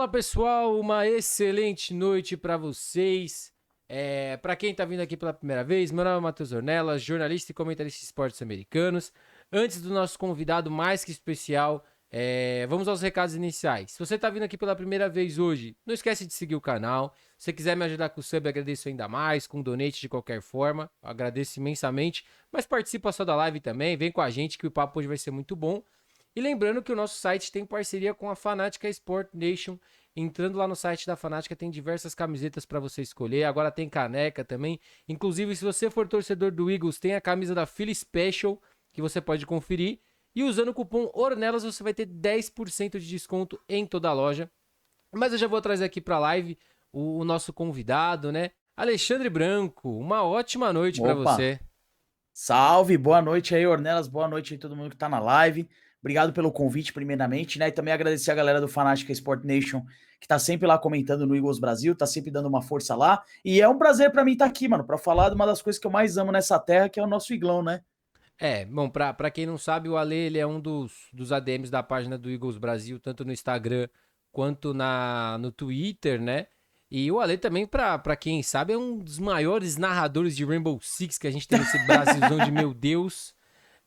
Fala pessoal, uma excelente noite para vocês. Para quem tá vindo aqui pela primeira vez, meu nome é Matheus Ornelas, jornalista e comentarista de esportes americanos. Antes do nosso convidado mais que especial, vamos aos recados iniciais. Se você tá vindo aqui pela primeira vez hoje, não esquece de seguir o canal. Se você quiser me ajudar com o sub, agradeço ainda mais, com donate de qualquer forma, agradeço imensamente. Mas participa só da live também, vem com a gente que o papo hoje vai ser muito bom. E lembrando que o nosso site tem parceria com a Fanática Sport Nation. Entrando lá no site da Fanática tem diversas camisetas para você escolher. Agora tem caneca também. Inclusive, se você for torcedor do Eagles, tem a camisa da Philly Special que você pode conferir. E usando o cupom ORNELAS você vai ter 10% de desconto em toda a loja. Mas eu já vou trazer aqui para a live o nosso convidado, né? Alexandre Branco, uma ótima noite para Opa, você. salve, boa noite aí, Ornelas, boa noite aí todo mundo que tá na live. Obrigado pelo convite, primeiramente, né? E também agradecer a galera do Fanática Sport Nation, que tá sempre lá comentando no Eagles Brasil, tá sempre dando uma força lá. E é um prazer pra mim estar aqui, mano, pra falar de uma das coisas que eu mais amo nessa terra, que é o nosso Iglão, né? Bom, pra quem não sabe, o Ale, ele é um dos ADMs da página do Eagles Brasil, tanto no Instagram quanto no Twitter, né? E o Ale também, pra quem sabe, é um dos maiores narradores de Rainbow Six que a gente tem nesse Brasilzão de meu Deus.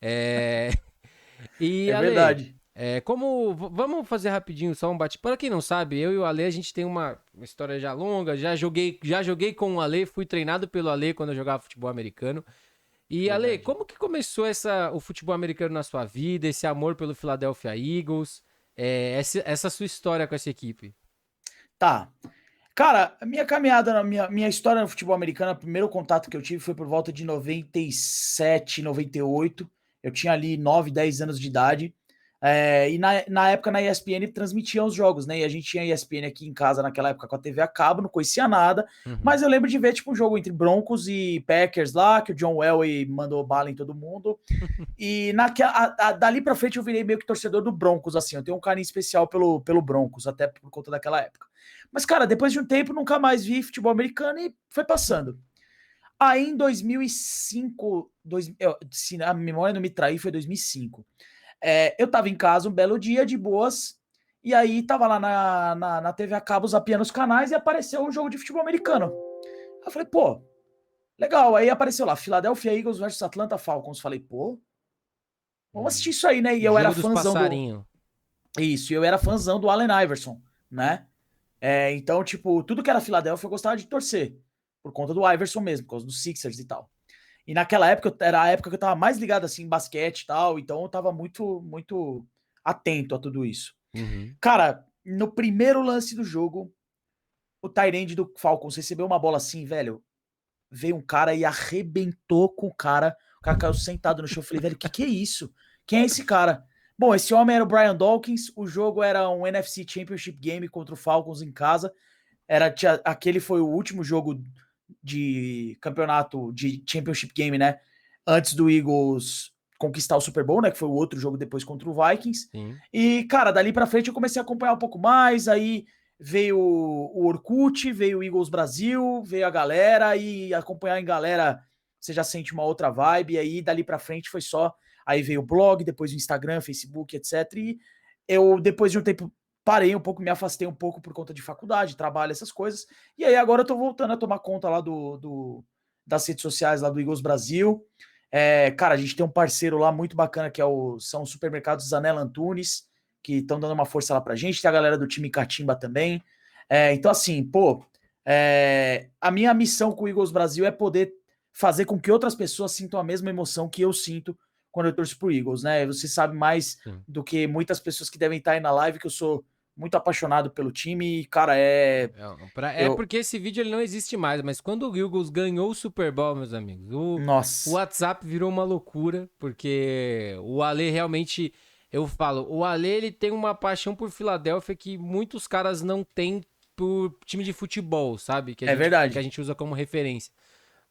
É... E, É Ale, verdade. vamos fazer rapidinho só um bate. Para quem não sabe, eu e o Ale, a gente tem uma história já longa, já joguei com o Ale, fui treinado pelo Ale quando eu jogava futebol americano. E Ale, Verdade. como que começou o futebol americano na sua vida, esse amor pelo Philadelphia Eagles, essa sua história com essa equipe? Tá. Cara, a minha caminhada, minha história no futebol americano, o primeiro contato que eu tive foi por volta de 97, 98. Eu tinha ali 9, 10 anos de idade. E na época na ESPN transmitiam os jogos, né? E a gente tinha ESPN aqui em casa naquela época com a TV a cabo, não conhecia nada. Uhum. Mas eu lembro de ver, tipo, um jogo entre Broncos e Packers lá, que o John Elway mandou bala em todo mundo. E dali pra frente eu virei meio que torcedor do Broncos, assim. Eu tenho um carinho especial pelo Broncos, até por conta daquela época. Mas, cara, depois de um tempo, nunca mais vi futebol americano e foi passando. Aí em 2005, se a memória não me trair, foi 2005. Eu tava em casa um belo dia, de boas, e aí tava lá na TV a cabo zapeando os canais e apareceu um jogo de futebol americano. Eu falei, pô, legal. Aí apareceu lá, Philadelphia Eagles versus Atlanta Falcons. Falei, pô, vamos assistir isso aí, né? E O eu era jogo dos fãzão do. passarinhos. Isso, eu era fãzão do Allen Iverson, né? Então, tipo, tudo que era Philadelphia eu gostava de torcer. Por conta do Iverson mesmo, por causa dos Sixers e tal. E naquela época, era a época que eu tava mais ligado, assim, em basquete e tal. Então eu tava muito, muito atento a tudo isso. Uhum. Cara, no primeiro lance do jogo, o Tyrande do Falcons recebeu uma bola assim, velho. Veio um cara e arrebentou com o cara. O cara caiu sentado no chão. Eu falei, velho, que é isso? Quem é esse cara? Bom, esse homem era o Brian Dawkins. O jogo era um NFC Championship Game contra o Falcons em casa. Aquele foi o último jogo de campeonato de Championship Game, né? Antes do Eagles conquistar o Super Bowl, né? Que foi o outro jogo depois contra o Vikings. Sim. E, cara, dali pra frente eu comecei a acompanhar um pouco mais. Aí veio o Orkut, veio o Eagles Brasil, veio a galera. E acompanhar em galera, você já sente uma outra vibe. E aí, dali pra frente foi só. Aí veio o blog, depois o Instagram, Facebook, etc. E eu, depois de um tempo, parei um pouco, me afastei um pouco por conta de faculdade, trabalho, essas coisas. E aí agora eu tô voltando a tomar conta lá das redes sociais lá do Eagles Brasil. Cara, a gente tem um parceiro lá muito bacana que são os supermercados Zanella Antunes, que estão dando uma força lá pra gente. Tem a galera do time Catimba também. Então, assim, pô, a minha missão com o Eagles Brasil é poder fazer com que outras pessoas sintam a mesma emoção que eu sinto quando eu torço pro Eagles, né? Você sabe mais Sim. do que muitas pessoas que devem estar aí na live que eu sou muito apaixonado pelo time e, cara, eu, Porque esse vídeo ele não existe mais, mas quando o Eagles ganhou o Super Bowl, meus amigos, o nossa, WhatsApp virou uma loucura, porque o Ale realmente, eu falo, o Ale ele tem uma paixão por Filadélfia que muitos caras não têm por time de futebol, sabe? Que a é gente, que a verdade, gente usa como referência.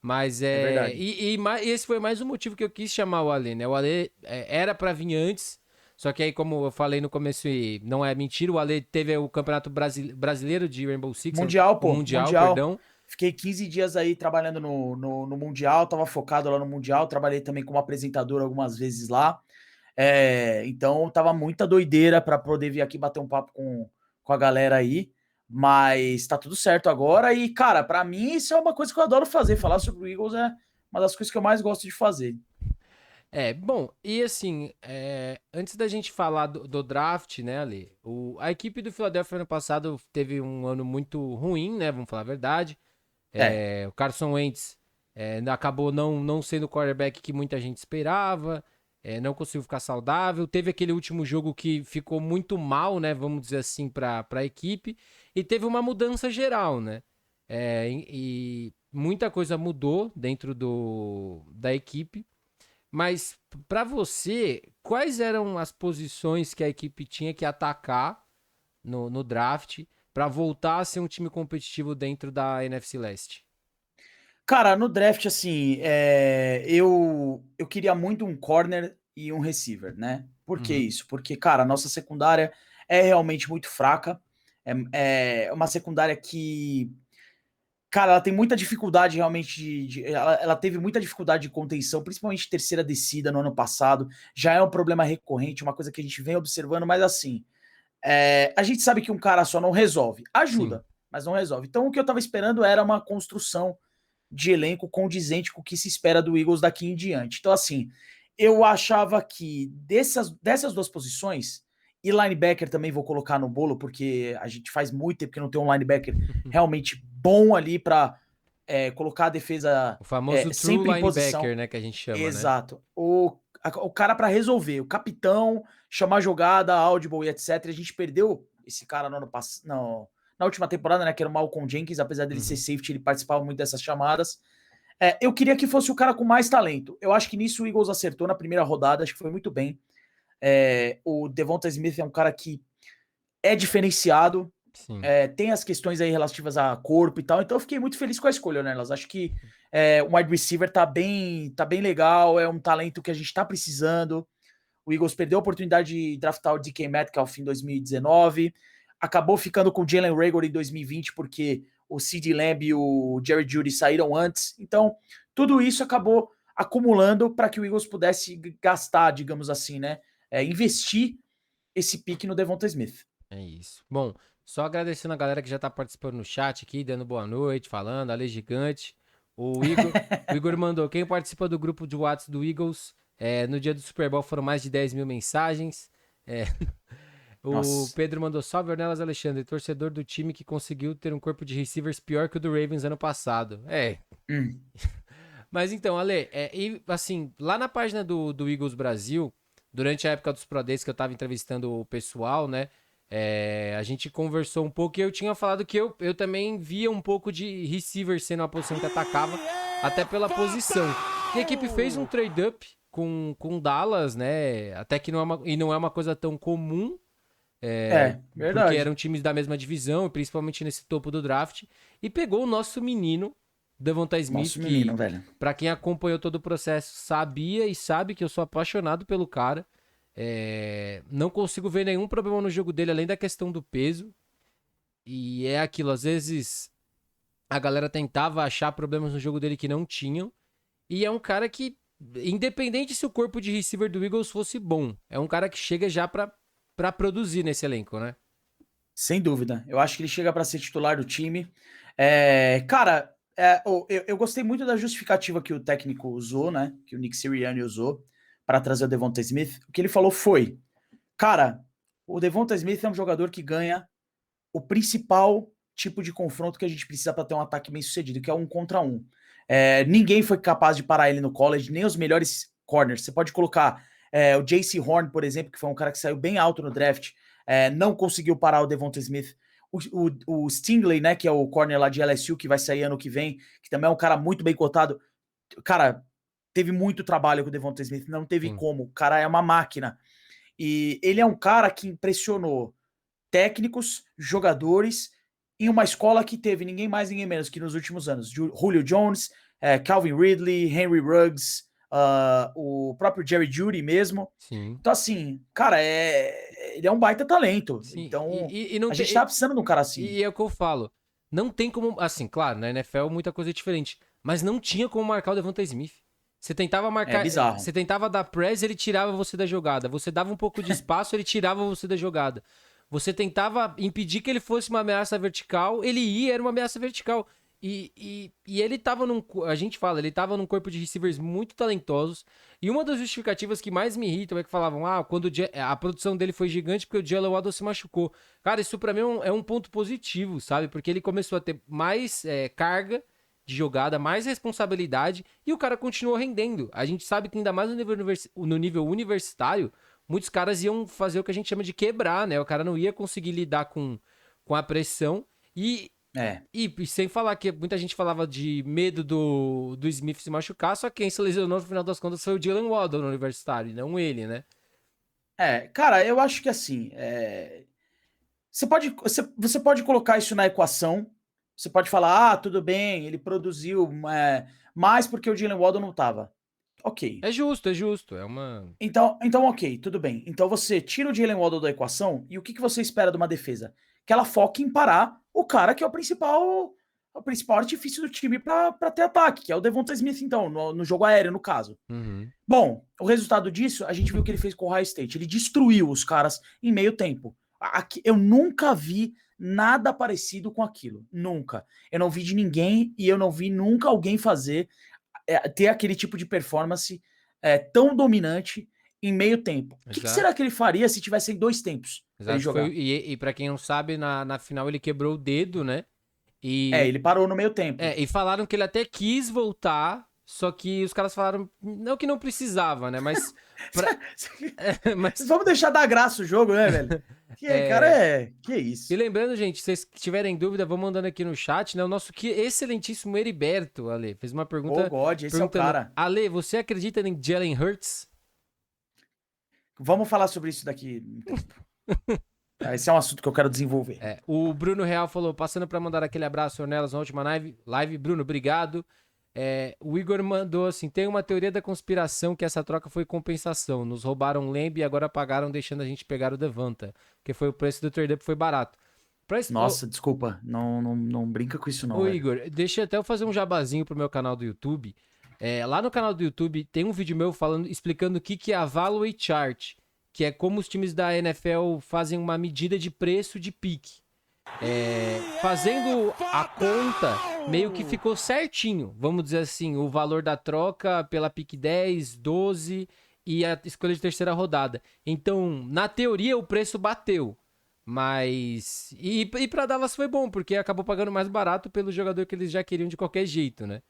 Mas é verdade. esse foi mais um motivo que eu quis chamar o Ale, né? O Ale era pra vir antes, só que aí, como eu falei no começo, e não é mentira, o Ale teve o Campeonato Brasileiro de Rainbow Six, Mundial, o pô, Mundial, Mundial. perdão. Fiquei 15 dias aí trabalhando no Mundial, tava focado lá no Mundial, trabalhei também como apresentador algumas vezes lá. Então tava muita doideira para poder vir aqui bater um papo com a galera aí. Mas tá tudo certo agora e, cara, pra mim isso é uma coisa que eu adoro fazer. Falar sobre o Eagles é uma das coisas que eu mais gosto de fazer. Bom, e assim, antes da gente falar do draft, né, Ali, a equipe do Philadelphia ano passado teve um ano muito ruim, né, vamos falar a verdade. É, O Carson Wentz acabou não sendo o quarterback que muita gente esperava, não conseguiu ficar saudável. Teve aquele último jogo que ficou muito mal, né, vamos dizer assim, para a equipe. E teve uma mudança geral, né? E muita coisa mudou dentro da equipe. Mas para você, quais eram as posições que a equipe tinha que atacar no draft para voltar a ser um time competitivo dentro da NFC Leste? cara, no draft, assim, eu queria muito um corner e um receiver, né? Por que Uhum. isso? Porque, cara, a nossa secundária é realmente muito fraca. É uma secundária que, cara, ela tem muita dificuldade realmente ela teve muita dificuldade de contenção, principalmente terceira descida no ano passado. Já é um problema recorrente, uma coisa que a gente vem observando, mas assim, a gente sabe que um cara só não resolve. Sim. Ajuda, mas não resolve. Então o que eu tava esperando era uma construção de elenco condizente com o que se espera do Eagles daqui em diante. Então, assim, eu achava que dessas duas posições, e linebacker também vou colocar no bolo, porque a gente faz muito tempo que não tem um linebacker realmente bom ali para colocar a defesa O famoso true sempre em posição. linebacker, né, que a gente chama, né? Exato. O cara para resolver, o capitão, chamar jogada, audible e etc. A gente perdeu esse cara no ano passado, na última temporada, né? Que era o Malcolm Jenkins, apesar dele ser Uhum. safety, ele participava muito dessas chamadas. Eu queria que fosse o cara com mais talento. Eu acho que nisso o Eagles acertou na primeira rodada, acho que foi muito bem. O Devonta Smith é um cara que é diferenciado, Sim. tem as questões aí relativas a corpo e tal, então eu fiquei muito feliz com a escolha, né? Elas acho que o wide receiver tá bem legal, é um talento que a gente tá precisando. O Eagles perdeu a oportunidade de draftar o DK Metcalf em 2019, acabou ficando com o Jalen Reagor em 2020 porque o CeeDee Lamb e o Jerry Jeudy saíram antes. Então, tudo isso acabou acumulando para que o Eagles pudesse gastar, digamos assim, né? Investir esse pique no Devonta Smith. É isso. Bom, só agradecendo a galera que já tá participando no chat aqui, dando boa noite, falando, Ale Gigante. O Igor mandou, quem participa do grupo de WhatsApp do Eagles, no dia do Super Bowl foram mais de 10 mil mensagens. É, o Nossa. Pedro mandou, salve Ornelas Alexandre, torcedor do time que conseguiu ter um corpo de receivers pior que o do Ravens ano passado. Hum. Mas então, Ale, e assim, lá na página do Eagles Brasil, durante a época dos Pro Days que eu tava entrevistando o pessoal, né? A gente conversou um pouco e eu tinha falado que eu também via um pouco de receiver sendo a posição que atacava, até pela posição. E a equipe fez um trade-up com Dallas, né? Até que não é uma coisa tão comum, porque Verdade. eram times da mesma divisão, principalmente nesse topo do draft, e pegou o nosso menino, Devonta Smith, Nosso menino, que velho. pra quem acompanhou todo o processo sabia e sabe que eu sou apaixonado pelo cara. Não consigo ver nenhum problema no jogo dele, além da questão do peso. E é aquilo, às vezes a galera tentava achar problemas no jogo dele que não tinham. E é um cara que, independente se o corpo de receiver do Eagles fosse bom, é um cara que chega já pra produzir nesse elenco, né? Sem dúvida. Eu acho que ele chega para ser titular do time. Cara, eu gostei muito da justificativa que o técnico usou, né? Que o Nick Sirianni usou para trazer o Devonta Smith. O que ele falou foi: cara, o Devonta Smith é um jogador que ganha o principal tipo de confronto que a gente precisa para ter um ataque bem sucedido, que é um contra um. Ninguém foi capaz de parar ele no college, nem os melhores corners. Você pode colocar o J.C. Horn, por exemplo, que foi um cara que saiu bem alto no draft, não conseguiu parar o Devonta Smith. O Stingley, né, que é o corner lá de LSU, que vai sair ano que vem, que também é um cara muito bem cotado. Cara, teve muito trabalho com o Devonta Smith, não teve Sim. como. O cara é uma máquina. E ele é um cara que impressionou técnicos, jogadores, em uma escola que teve ninguém mais, ninguém menos que nos últimos anos. Julio Jones, Calvin Ridley, Henry Ruggs, o próprio Jerry Jeudy mesmo. Sim. Então, assim, cara, ele é um baita talento. Sim. Então, E não a tem. gente tá precisando de um cara assim. E é o que eu falo. Não tem como. Assim, claro, na NFL muita coisa é diferente. Mas não tinha como marcar o Devonta Smith. Você tentava É marcar. bizarro. Você tentava dar press, ele tirava você da jogada. Você dava um pouco de espaço, ele tirava você da jogada. você tentava impedir que ele fosse uma ameaça vertical, ele ia, era uma ameaça vertical. E ele tava a gente fala, ele tava num corpo de receivers muito talentosos. E uma das justificativas que mais me irritam é que falavam, quando a produção dele foi gigante porque o Jalen Waddle se machucou. Cara, isso pra mim é um ponto positivo, sabe? Porque ele começou a ter mais carga de jogada, mais responsabilidade, e o cara continuou rendendo. A gente sabe que ainda mais no nível universitário, muitos caras iam fazer o que a gente chama de quebrar, né? O cara não ia conseguir lidar com a pressão. E sem falar que muita gente falava de medo do Smith se machucar, só quem se lesionou no final das contas foi o Jalen Waddle no universitário, não ele, né? Cara, eu acho que assim, você pode colocar isso na equação, você pode falar, tudo bem, ele produziu mais porque o Jalen Waddle não tava. Ok. É justo, é uma... Então, ok, tudo bem. Então você tira o Jalen Waddle da equação e o que você espera de uma defesa? Que ela foque em parar o cara que é o principal artifício do time para ter ataque, que é o Devonta Smith, então, no jogo aéreo, no caso. Uhum. Bom, o resultado disso, a gente viu o que ele fez com o Ohio State. Ele destruiu os caras em meio tempo. Eu nunca vi nada parecido com aquilo. Nunca. Eu não vi de ninguém e eu não vi nunca alguém ter aquele tipo de performance tão dominante em meio tempo. O que será que ele faria se tivesse em 2 tempos pra ele jogar? E pra quem não sabe, na final ele quebrou o dedo, né? Ele parou no meio tempo. E falaram que ele até quis voltar, só que os caras falaram, não que não precisava, né? Mas... Vamos deixar dar graça o jogo, né, velho? Que isso. E lembrando, gente, se vocês tiverem dúvida, vão mandando aqui no chat, né? O nosso excelentíssimo Heriberto, Ale, fez uma pergunta. Esse é o cara. Ale, você acredita em Jalen Hurts? Vamos falar sobre isso daqui. Esse é um assunto que eu quero desenvolver. O Bruno Real falou, passando para mandar aquele abraço, Ornelas, na última live. Bruno, obrigado. O Igor mandou assim, tem uma teoria da conspiração que essa troca foi compensação. Nos roubaram o Lamb e agora pagaram deixando a gente pegar o Devonta. Porque foi o preço do trade-up foi barato. Nossa, desculpa. Não brinca com isso não, Igor, deixa até eu fazer um jabazinho pro meu canal do YouTube. Lá no canal do YouTube tem um vídeo meu explicando o que é a Value Chart, que é como os times da NFL fazem uma medida de preço de pique. Fazendo a conta, meio que ficou certinho, vamos dizer assim, o valor da troca pela pick 10, 12 e a escolha de terceira rodada. Então, na teoria, o preço bateu, mas... E pra Dallas foi bom, porque acabou pagando mais barato pelo jogador que eles já queriam de qualquer jeito, né?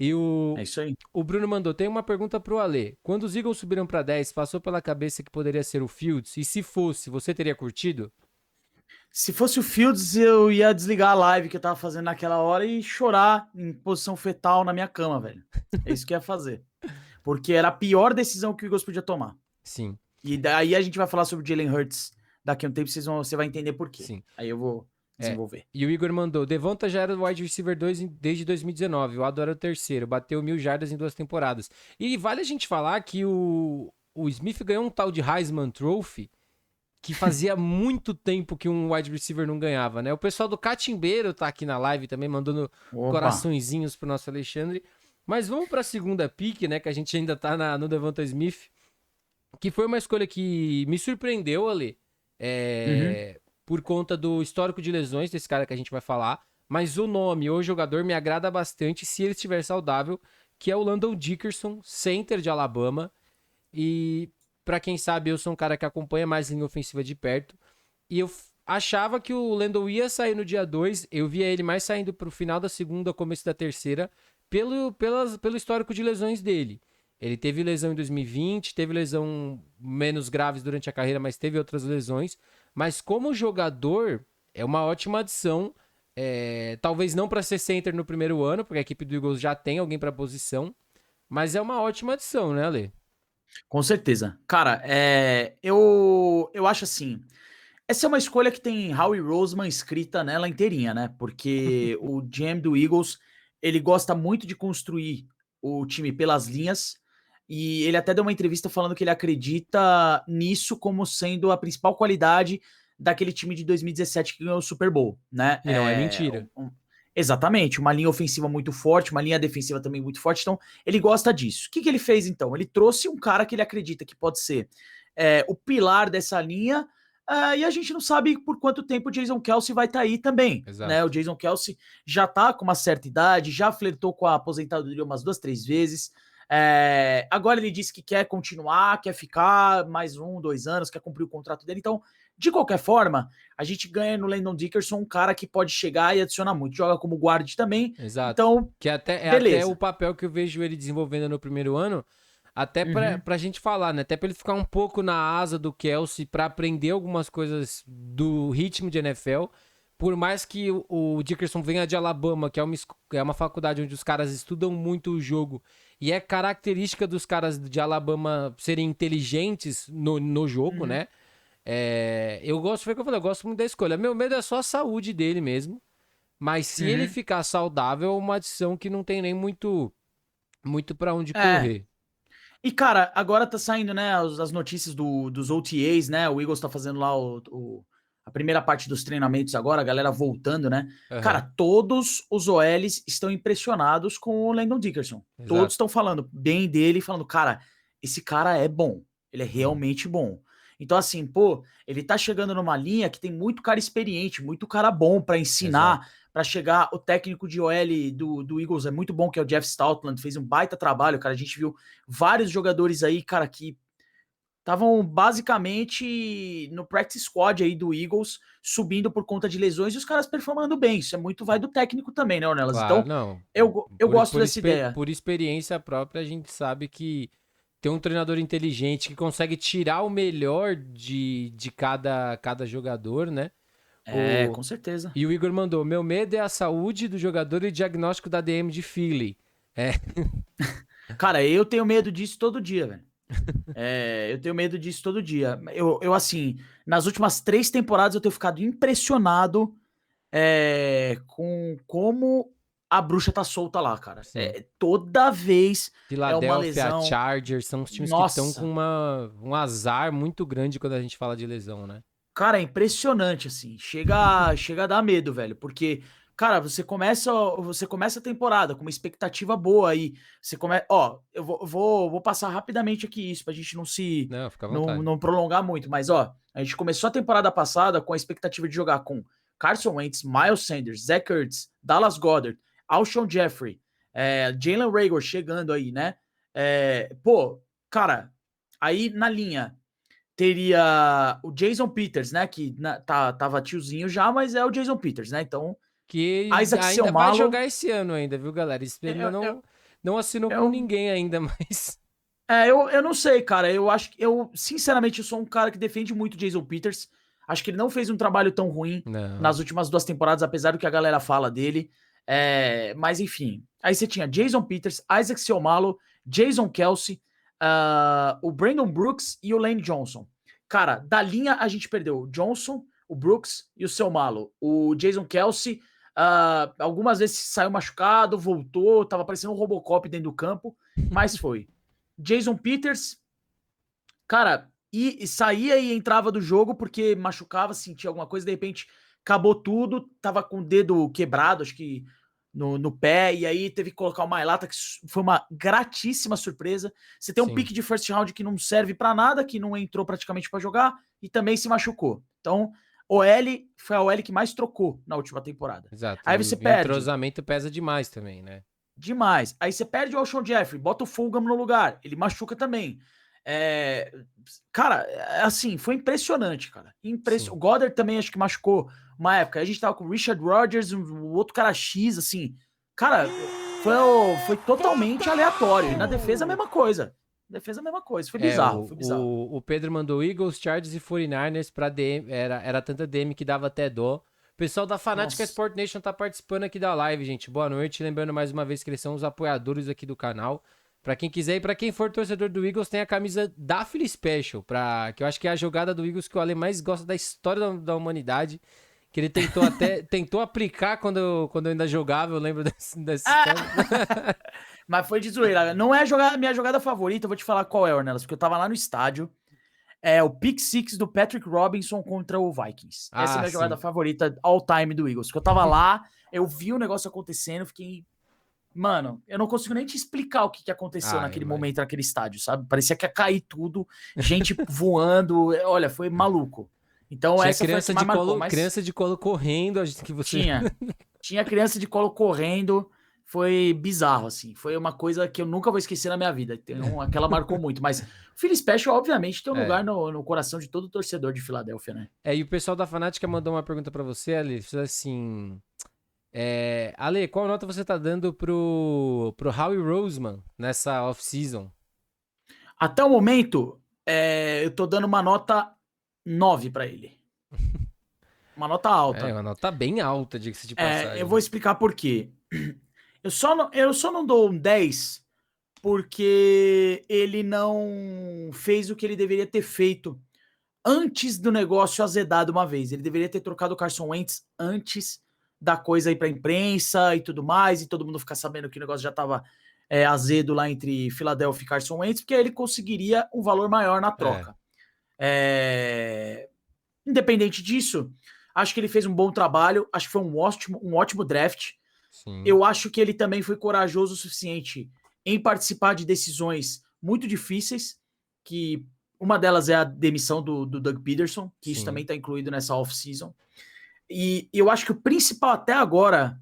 E É isso aí. O Bruno mandou, tem uma pergunta pro Ale. Quando os Eagles subiram pra 10, passou pela cabeça que poderia ser o Fields? E se fosse, você teria curtido? Se fosse o Fields, eu ia desligar a live que eu tava fazendo naquela hora e chorar em posição fetal na minha cama, velho. É isso que eu ia fazer. Porque era a pior decisão que o Eagles podia tomar. Sim. E daí a gente vai falar sobre o Jalen Hurts daqui a um tempo, você vai entender por quê. Sim. Aí eu vou desenvolver. E o Igor mandou, Devonta já era o wide receiver 2 desde 2019, o Ado era o terceiro, bateu 1.000 jardas em 2 temporadas. E vale a gente falar que o Smith ganhou um tal de Heisman Trophy que fazia muito tempo que um wide receiver não ganhava, né? O pessoal do Catimbeiro tá aqui na live também, mandando coraçõezinhos pro nosso Alexandre. Mas vamos pra segunda pick, né? Que a gente ainda tá no Devonta Smith, que foi uma escolha que me surpreendeu, Ale, por conta do histórico de lesões desse cara que a gente vai falar, mas o nome ou o jogador me agrada bastante se ele estiver saudável, que é o Landon Dickerson, center de Alabama. E pra quem sabe, eu sou um cara que acompanha mais linha ofensiva de perto. E eu achava que o Landon ia sair no dia 2. Eu via ele mais saindo pro final da segunda, começo da terceira, pelo histórico de lesões dele. Ele teve lesão em 2020, teve lesão menos graves durante a carreira, mas teve outras lesões. Mas como jogador, é uma ótima adição. Talvez não para ser center no primeiro ano, porque a equipe do Eagles já tem alguém para posição. Mas é uma ótima adição, né, Ale? Com certeza. Cara, eu acho assim, essa é uma escolha que tem Howie Roseman escrita nela inteirinha, né? Porque o GM do Eagles, ele gosta muito de construir o time pelas linhas, e ele até deu uma entrevista falando que ele acredita nisso como sendo a principal qualidade daquele time de 2017 que ganhou o Super Bowl, né? E não é mentira. Exatamente, uma linha ofensiva muito forte, uma linha defensiva também muito forte, então ele gosta disso. O que ele fez então? Ele trouxe um cara que ele acredita que pode ser o pilar dessa linha, E a gente não sabe por quanto tempo o Jason Kelce vai estar aí também, Exato. né? O Jason Kelce já tá com uma certa idade, já flertou com a aposentadoria umas 2, 3 vezes. Agora ele disse que quer continuar, quer ficar mais 1, 2 anos, quer cumprir o contrato dele. Então, de qualquer forma, a gente ganha no Landon Dickerson um cara que pode chegar e adicionar muito. Joga como guard também. Exato. Então, Que é até beleza. o papel que eu vejo ele desenvolvendo no primeiro ano, até Uhum. pra gente falar, né? Até pra ele ficar um pouco na asa do Kelce pra aprender algumas coisas do ritmo de NFL. Por mais que o Dickerson venha de Alabama, que é uma faculdade onde os caras estudam muito o jogo, e é característica dos caras de Alabama serem inteligentes no jogo, Uhum. né? Eu gosto, foi o que eu falei, eu gosto muito da escolha. Meu medo é só a saúde dele mesmo. Mas se ele Uhum. ficar saudável, é uma adição que não tem nem muito para onde É. correr. E, cara, agora tá saindo, né, as notícias dos OTAs, né? O Eagles tá fazendo lá a primeira parte dos treinamentos agora, a galera voltando, né? Cara, Aham, todos os OLs estão impressionados com o Landon Dickerson. Todos exato. estão falando bem dele, falando, cara, esse cara é bom. Ele é Uhum, realmente bom. Então, assim, pô, ele tá chegando numa linha que tem muito cara experiente, muito cara bom pra exato. ensinar, pra chegar. O técnico de OL do Eagles é muito bom, que é o Jeff Stoutland, fez um baita trabalho, cara. A gente viu vários jogadores aí, cara, que estavam basicamente no practice squad aí do Eagles, subindo por conta de lesões e os caras performando bem. Isso é muito vai do técnico também, né, Ornelas? Claro, Então, não. eu gosto dessa ideia. Por experiência própria, a gente sabe que ter um treinador inteligente que consegue tirar o melhor de cada jogador, né? O, Com certeza. e o Igor mandou: meu medo é a saúde do jogador e o diagnóstico da DM de Philly. É, Cara, eu tenho medo disso todo dia, velho. Eu tenho medo disso todo dia. Assim, nas últimas 3 temporadas eu tenho ficado impressionado com como a bruxa tá solta lá, cara. sim. Toda vez é uma Philadelphia, lesão. Chargers, são os times que estão com Nossa, um azar muito grande quando a gente fala de lesão, né? cara, é impressionante, assim. Chega a dar medo, velho. Porque, cara, você começa a temporada com uma expectativa boa aí. Ó, eu vou passar rapidamente aqui isso pra gente não se Não, fica à não, vontade. não prolongar muito, mas ó, a gente começou a temporada passada com a expectativa de jogar com Carson Wentz, Miles Sanders, Zach Ertz, Dallas Goedert, Alshon Jeffrey, Jalen Reagor chegando aí, né? Pô, cara, aí na linha teria o Jason Peters, né? Que tava tiozinho já, mas é o Jason Peters, né? Então, Que Isaac ainda vai Seumalo. jogar esse ano ainda, viu, galera? Ele ainda Eu, eu, não assinou com eu, ninguém ainda, mas... eu não sei, cara. Eu acho que sinceramente, eu sou um cara que defende muito o Jason Peters. Acho que ele não fez um trabalho tão ruim Não. nas últimas 2 temporadas, apesar do que a galera fala dele. Mas enfim. Aí você tinha Jason Peters, Isaac Seumalo, Jason Kelce, o Brandon Brooks e o Lane Johnson. Cara, da linha a gente perdeu o Johnson, o Brooks e o Seumalo. O Jason Kelce, algumas vezes saiu machucado, voltou, tava parecendo um Robocop dentro do campo, mas foi. Jason Peters, cara, e saía e entrava do jogo porque machucava, sentia alguma coisa, de repente acabou tudo, tava com o dedo quebrado, acho que no pé, e aí teve que colocar o Mailata, que foi uma gratíssima surpresa. Você tem um Sim, pique de first round que não serve para nada, que não entrou praticamente para jogar, e também se machucou. Então, foi a OL que mais trocou na última temporada. exato. Aí E você o perde entrosamento pesa demais também, né? demais. Aí você perde o Alshon Jeffrey, bota o Fulgham no lugar, ele machuca também. É, Cara, assim, foi impressionante, cara. O Sim. Goddard também acho que machucou uma época. A gente tava com o Richard Rodgers, o outro cara X, assim. Cara, foi totalmente aleatório. E na defesa, a mesma coisa. Defesa, a mesma coisa. Foi bizarro, foi bizarro. O Pedro mandou Eagles, Chargers e 49ers pra DM. Era tanta DM que dava até dó. O pessoal da Fanática Nossa. Sport Nation tá participando aqui da live, gente. Boa noite. Lembrando mais uma vez que eles são os apoiadores aqui do canal. Pra quem quiser e pra quem for torcedor do Eagles, tem a camisa da Philly Special, que eu acho que é a jogada do Eagles que o Ale mais gosta da história da humanidade. Que ele tentou aplicar quando eu ainda jogava, eu lembro dessa história. Mas foi de zoeira. Não é a minha jogada favorita, eu vou te falar qual é, Ornelas, porque eu tava lá no estádio. É o pick six do Patrick Robinson contra o Vikings. Essa é a Ah, minha jogada sim. favorita all time do Eagles. Porque eu tava lá, eu vi o negócio acontecendo, fiquei. Mano, eu não consigo nem te explicar o que aconteceu Ah, naquele imagina. momento, naquele estádio, sabe? Parecia que ia cair tudo, gente voando. Olha, foi maluco. Então Tinha essa foi a que mais marcou. Mas criança de colo correndo, que você... Tinha criança de colo correndo, foi bizarro, assim. Foi uma coisa que eu nunca vou esquecer na minha vida. Aquela marcou muito. Mas o Philly Special, obviamente, tem um lugar no coração de todo torcedor de Filadélfia, né? E o pessoal da Fanática mandou uma pergunta pra você, Ale. Assim... Ale, qual nota você tá dando pro Howie Roseman nessa off-season? Até o momento, eu tô dando uma nota 9 pra ele. Uma nota alta. Uma nota bem alta, diga-se de passagem. Eu vou explicar por quê. Eu só não dou um 10 porque ele não fez o que ele deveria ter feito antes do negócio azedar de uma vez. Ele deveria ter trocado o Carson Wentz antes da coisa ir pra imprensa e tudo mais, e todo mundo ficar sabendo que o negócio já tava azedo lá entre Philadelphia e Carson Wentz, porque aí ele conseguiria um valor maior na troca. Independente disso, acho que ele fez um bom trabalho, acho que foi um ótimo draft. Sim. Eu acho que ele também foi corajoso o suficiente em participar de decisões muito difíceis, que uma delas é a demissão do Doug Peterson, que isso também está incluído nessa off-season. E eu acho que o principal até agora,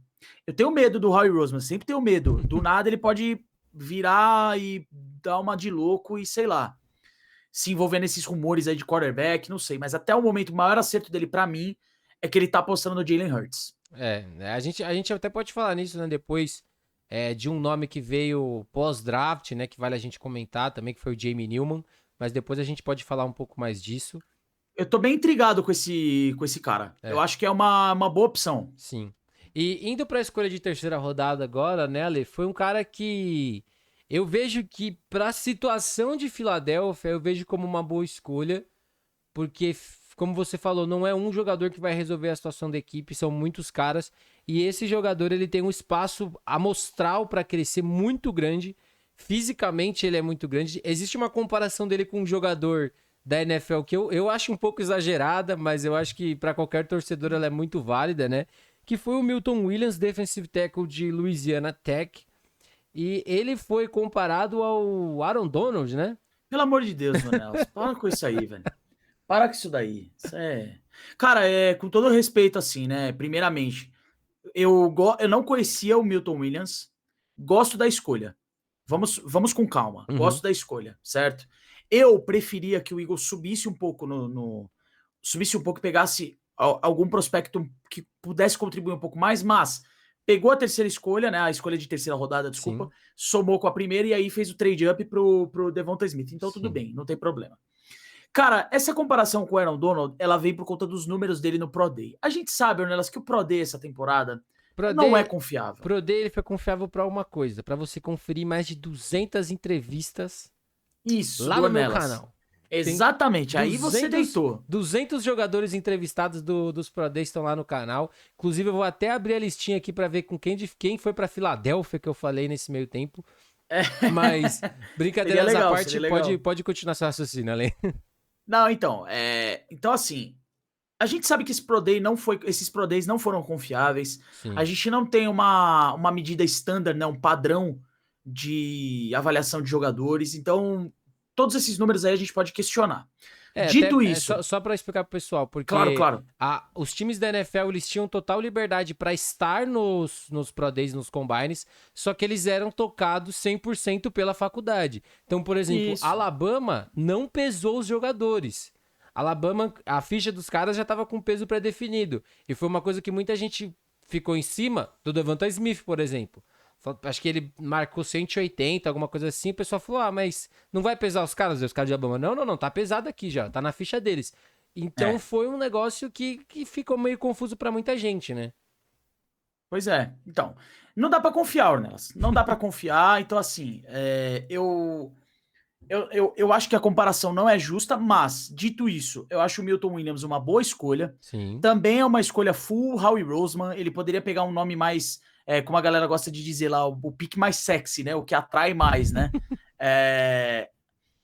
eu tenho medo do Howie Roseman, sempre tenho medo. Do nada ele pode virar e dar uma de louco e sei lá, se envolver nesses rumores aí de quarterback, não sei. Mas até o momento, o maior acerto dele para mim é que ele tá apostando no Jalen Hurts. A gente até pode falar nisso, né, depois de um nome que veio pós-draft, né, que vale a gente comentar também, que foi o Jamie Newman, mas depois a gente pode falar um pouco mais disso. Eu tô bem intrigado com esse cara. Eu acho que é uma boa opção. Sim. E indo pra escolha de terceira rodada agora, né, Ale, foi um cara que eu vejo que pra situação de Filadélfia, eu vejo como uma boa escolha, porque, como você falou, não é um jogador que vai resolver a situação da equipe, são muitos caras, e esse jogador ele tem um espaço amostral para crescer muito grande, fisicamente ele é muito grande, existe uma comparação dele com um jogador da NFL que eu acho um pouco exagerada, mas eu acho que para qualquer torcedor ela é muito válida, né? Que foi o Milton Williams, defensive tackle de Louisiana Tech, e ele foi comparado ao Aaron Donald, né? Pelo amor de Deus, Manelas, para com isso aí, velho. Para com isso daí. Cara, com todo respeito, assim, né? Primeiramente, eu não conhecia o Milton Williams. Gosto da escolha. Vamos com calma. Gosto da escolha, certo? Eu preferia que o Eagles subisse um pouco subisse um pouco e pegasse algum prospecto que pudesse contribuir um pouco mais, mas pegou a terceira escolha, né? A escolha de terceira rodada, desculpa. Sim. Somou com a primeira e aí fez o trade up pro Devonta Smith. Então tudo bem, não tem problema. Cara, essa comparação com o Aaron Donald, ela vem por conta dos números dele no Pro Day. A gente sabe, Ornelas, que o Pro Day essa temporada não é confiável. Pro Day ele foi confiável para uma coisa, para você conferir mais de 200 entrevistas lá no meu canal. Exatamente, aí você deitou. 200 jogadores entrevistados dos Pro Days estão lá no canal. Inclusive eu vou até abrir a listinha aqui para ver com quem foi para Filadélfia que eu falei nesse meio tempo. Mas, brincadeiras à parte, pode continuar seu raciocínio, Ale. Não, então, então assim, a gente sabe que esses Pro Days não foram confiáveis. Sim. A gente não tem uma medida standard, não, padrão de avaliação de jogadores. Então, todos esses números aí a gente pode questionar. Dito isso... Só para explicar pro pessoal, porque claro. Os times da NFL, eles tinham total liberdade para estar nos Pro Days, nos Combines, só que eles eram tocados 100% pela faculdade. Então, por exemplo, Alabama não pesou os jogadores. Alabama, a ficha dos caras já estava com peso pré-definido. E foi uma coisa que muita gente ficou em cima do Devonta Smith, por exemplo. Acho que ele marcou 180, alguma coisa assim. O pessoal falou, mas não vai pesar os caras de Alabama? Não, tá pesado aqui já, tá na ficha deles. Então foi um negócio que ficou meio confuso pra muita gente, né? Pois é, então, não dá pra confiar, Ornelas. Não dá pra confiar, então assim, eu acho que a comparação não é justa, mas, dito isso, eu acho o Milton Williams uma boa escolha. Sim. Também é uma escolha full Howie Roseman, ele poderia pegar um nome mais... como a galera gosta de dizer lá, o pique mais sexy, né? O que atrai mais, né?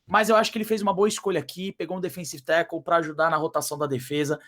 Mas eu acho que ele fez uma boa escolha aqui, pegou um defensive tackle para ajudar na rotação da defesa.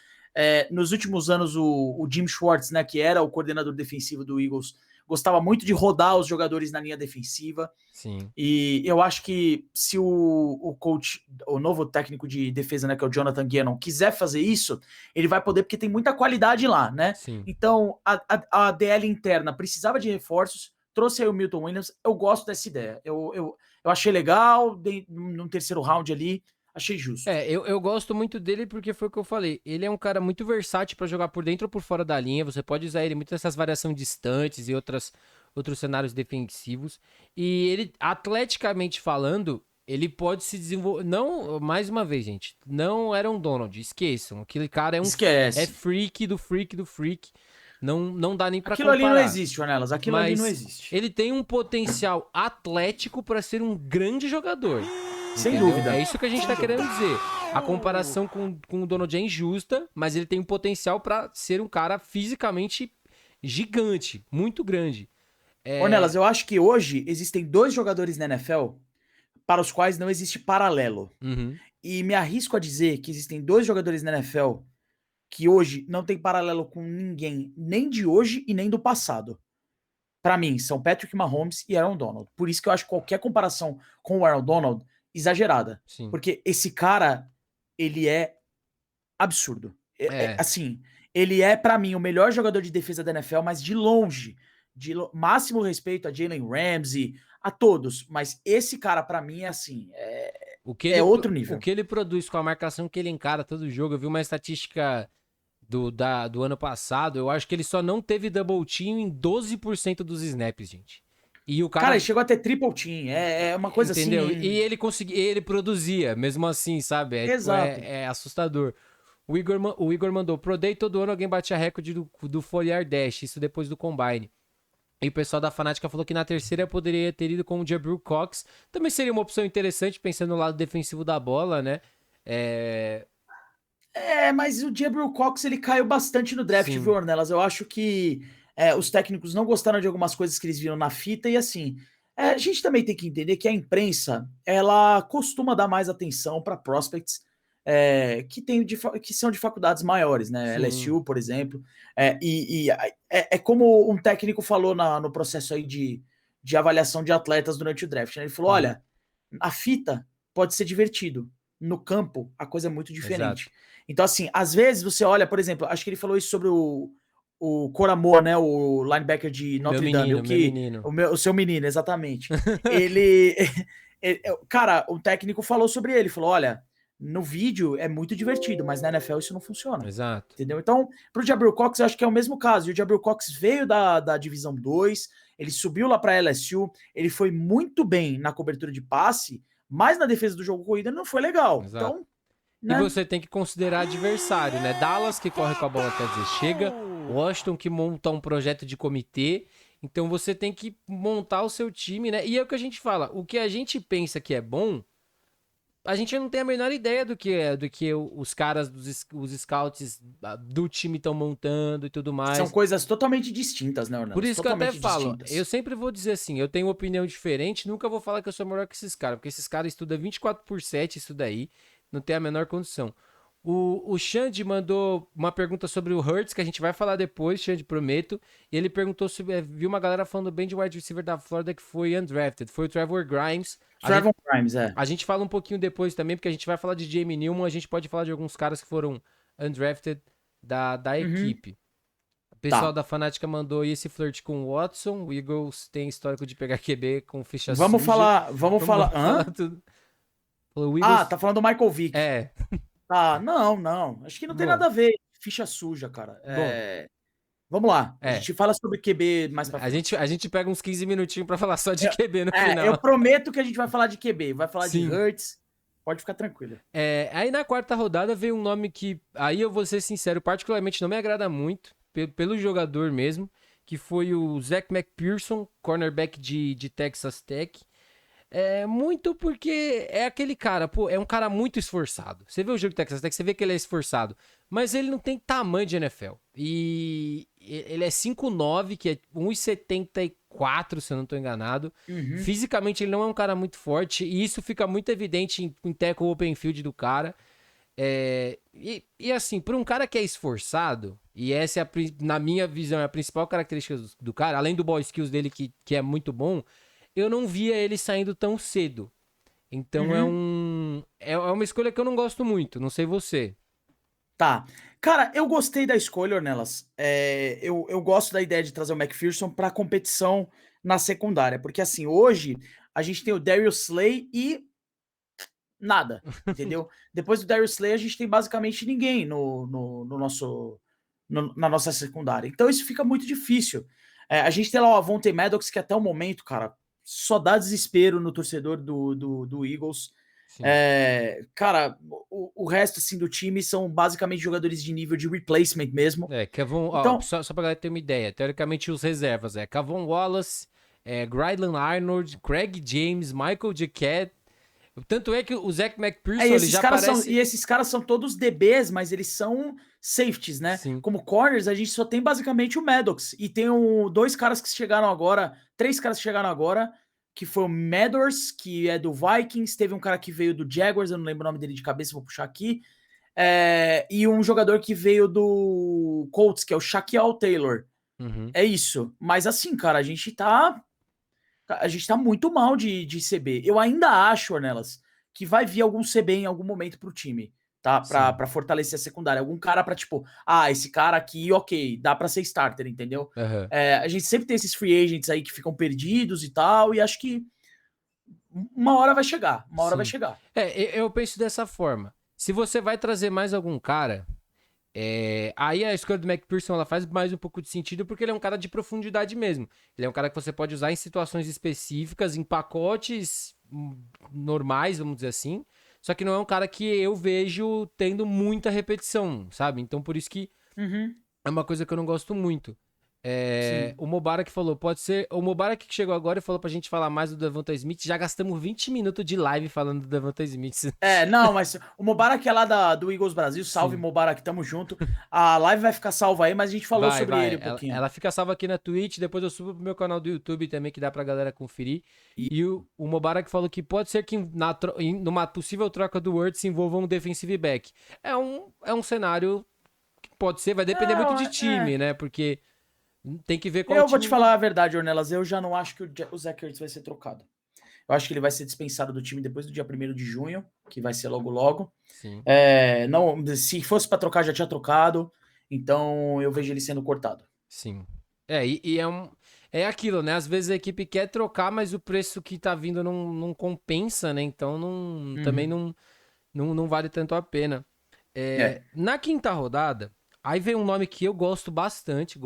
Nos últimos anos, o Jim Schwartz, né, que era o coordenador defensivo do Eagles, gostava muito de rodar os jogadores na linha defensiva. Sim. E eu acho que se o coach, o novo técnico de defesa, né, que é o Jonathan Gannon, quiser fazer isso, ele vai poder, porque tem muita qualidade lá, né? Sim. Então, a DL interna precisava de reforços, trouxe aí o Milton Williams. Eu gosto dessa ideia. Eu achei legal, no terceiro round ali, achei justo. Eu gosto muito dele porque foi o que eu falei. Ele é um cara muito versátil pra jogar por dentro ou por fora da linha. Você pode usar ele muito nessas variações distantes e outros cenários defensivos. E ele, atleticamente falando, ele pode se desenvolver. Não, mais uma vez, gente. Não era um Donald, esqueçam. Aquele cara Esquece. é freak do freak do freak. Não dá nem pra Aquilo comparar. ali não existe, Ornelas. Aquilo ali não existe. Ele tem um potencial atlético pra ser um grande jogador. Sem Entendeu? dúvida. É isso que a gente tá querendo dizer. A comparação com o Donald é injusta, mas ele tem um potencial pra ser um cara fisicamente gigante, muito grande. Ornelas, eu acho que hoje existem 2 jogadores na NFL para os quais não existe paralelo. Uhum. E me arrisco a dizer que existem 2 jogadores na NFL que hoje não tem paralelo com ninguém, nem de hoje e nem do passado. Para mim, são Patrick Mahomes e Aaron Donald. Por isso que eu acho qualquer comparação com o Aaron Donald exagerada. Sim. Porque esse cara, ele é absurdo. Assim, ele é, para mim, o melhor jogador de defesa da NFL, mas de longe. Máximo respeito a Jalen Ramsey, a todos. Mas esse cara, para mim, é assim, é outro nível. O que ele produz com a marcação que ele encara todo jogo. Eu vi uma estatística do ano passado. Eu acho que ele só não teve double team em 12% dos snaps, gente. E o cara ele chegou a ter triple team. É uma coisa entendeu? assim. E ele produzia, mesmo assim, sabe? Exato. É assustador. O Igor mandou: Pro Day todo ano alguém batia recorde do 4-yard dash, isso depois do Combine. E o pessoal da Fanática falou que na terceira poderia ter ido com o Jabril Cox. Também seria uma opção interessante, pensando no lado defensivo da bola, né? Mas o Jabril Cox, ele caiu bastante no draft, Sim. viu, Ornelas? Eu acho que os técnicos não gostaram de algumas coisas que eles viram na fita e assim, a gente também tem que entender que a imprensa, ela costuma dar mais atenção para prospects que são de faculdades maiores, né? Sim. LSU, por exemplo. É como um técnico falou no processo aí de avaliação de atletas durante o draft, né? Ele falou, olha, a fita pode ser divertido, no campo a coisa é muito diferente. Exato. Então, assim, às vezes você olha, por exemplo, acho que ele falou isso sobre o Coramoa, né? O linebacker de Notre Dame. O seu menino, exatamente. Cara, o técnico falou sobre ele, falou: olha, no vídeo é muito divertido, mas na NFL isso não funciona. Exato. Entendeu? Então, pro Jabril Cox, eu acho que é o mesmo caso. E o Jabril Cox veio da Divisão 2, ele subiu lá pra LSU, ele foi muito bem na cobertura de passe, mas na defesa do jogo corrida não foi legal. Exato. Então, e você tem que considerar adversário, né? Dallas, que corre com a bola até dizer chega. Washington, que monta um projeto de comitê. Então você tem que montar o seu time, né? E é o que a gente fala. O que a gente pensa que é bom, a gente não tem a menor ideia do que os caras, os scouts do time estão montando e tudo mais. São coisas totalmente distintas, né, Orlando? Por isso totalmente que eu até falo, distintas. eu sempre vou dizer assim, eu tenho uma opinião diferente, nunca vou falar que eu sou melhor que esses caras, porque esses caras estudam 24/7 isso daí. Não tem a menor condição. O Xande mandou uma pergunta sobre o Hurts, que a gente vai falar depois, Xande, prometo. E ele perguntou sobre. Viu uma galera falando bem de wide receiver da Florida que foi undrafted. Foi o Trevor Grimes. A gente fala um pouquinho depois também, porque a gente vai falar de Jamie Newman. A gente pode falar de alguns caras que foram undrafted da equipe. O pessoal da Fanática mandou esse flirt com o Watson. O Eagles tem histórico de pegar QB com ficha suja. Vamos falar. Hã? Tudo. Tá falando do Michael Vick. Não. Acho que não tem nada a ver. Ficha suja, cara. Vamos lá. A gente fala sobre QB mais pra frente. A gente pega uns 15 minutinhos pra falar só de QB no final. Eu prometo que a gente vai falar de QB. Vai falar de Hurts. Pode ficar tranquilo. Aí na quarta rodada veio um nome que, aí eu vou ser sincero, particularmente não me agrada muito, pelo jogador mesmo, que foi o Zach McPherson, cornerback de Texas Tech. Muito porque é aquele cara, é um cara muito esforçado. Você vê o jogo de Texas Tech, você vê que ele é esforçado, mas ele não tem tamanho de NFL. E ele é 5'9", que é 1,74, se eu não estou enganado. Fisicamente ele não é um cara muito forte, e isso fica muito evidente em tackle open field do cara. E assim, para um cara que é esforçado, e essa é, na minha visão, é a principal característica do cara, além do ball skills dele, que é muito bom, eu não via ele saindo tão cedo. Então Uhum. é uma escolha que eu não gosto muito, não sei você. Tá. Cara, eu gostei da escolha, Ornelas. Eu gosto da ideia de trazer o McPherson pra competição na secundária, porque assim, hoje a gente tem o Darius Slay e nada, entendeu? Depois do Darius Slay, a gente tem basicamente ninguém no nosso, na nossa secundária. Então isso fica muito difícil. A gente tem lá o Avonte Maddox, que até o momento, cara, só dá desespero no torcedor do Eagles. Sim. Cara, o resto assim, do time são basicamente jogadores de nível de replacement mesmo. Kevon, ó, Então, só pra galera ter uma ideia, teoricamente os reservas Kevon Wallace, Grylan Arnold, Craig James, Michael Jacquet. Tanto é que o Zach McPherson, ele já parece... esses caras são todos DBs, mas eles são safeties, né? Sim. Como corners, a gente só tem basicamente o Maddox. E tem dois caras que chegaram agora, três caras que chegaram agora, que foi o Madors, que é do Vikings, teve um cara que veio do Jaguars, eu não lembro o nome dele de cabeça, vou puxar aqui. E um jogador que veio do Colts, que é o Shaquille Taylor. Uhum. É isso. Mas assim, cara, a gente tá muito mal de CB. Eu ainda acho, Ornelas, que vai vir algum CB em algum momento pro time, tá? Sim. Pra fortalecer a secundária. Algum cara pra, tipo, esse cara aqui, ok, dá pra ser starter, entendeu? Aham. A gente sempre tem esses free agents aí que ficam perdidos e tal, e acho que uma hora vai chegar. Uma hora vai Sim. chegar. Eu penso dessa forma. Se você vai trazer mais algum cara, aí a escolha do McPherson ela faz mais um pouco de sentido porque ele é um cara de profundidade mesmo. Ele é um cara que você pode usar em situações específicas, em pacotes normais, vamos dizer assim. Só que não é um cara que eu vejo tendo muita repetição, sabe? Então por isso que Uhum, é uma coisa que eu não gosto muito. sim. O Mubarak falou, pode ser. O Mubarak que chegou agora e falou pra gente falar mais do Devonta Smith. Já gastamos 20 minutos de live falando do Devonta Smith. Não, mas o Mubarak é lá do Eagles Brasil. Salve, Sim. Mubarak, tamo junto. A live vai ficar salva aí, mas a gente falou sobre Vai. ele um pouquinho. Ela fica salva aqui na Twitch, depois eu subo pro meu canal do YouTube também, que dá pra galera conferir. E o Mubarak falou que pode ser que numa possível troca do Word se envolva um defensive back. É um cenário que pode ser, vai depender muito Não, de time, né? Porque tem que ver qual eu vou te time. falar a verdade, Ornelas. Eu já não acho que o Zach Ertz vai ser trocado. Eu acho que ele vai ser dispensado do time depois do dia 1º de junho, que vai ser logo logo. Sim. Não, se fosse para trocar, já tinha trocado. Então eu vejo ele sendo cortado. Sim. É aquilo, né? Às vezes a equipe quer trocar, mas o preço que tá vindo não compensa, né? Então também Uhum. não vale tanto a pena. É. Na quinta rodada, aí vem um nome que eu gosto bastante,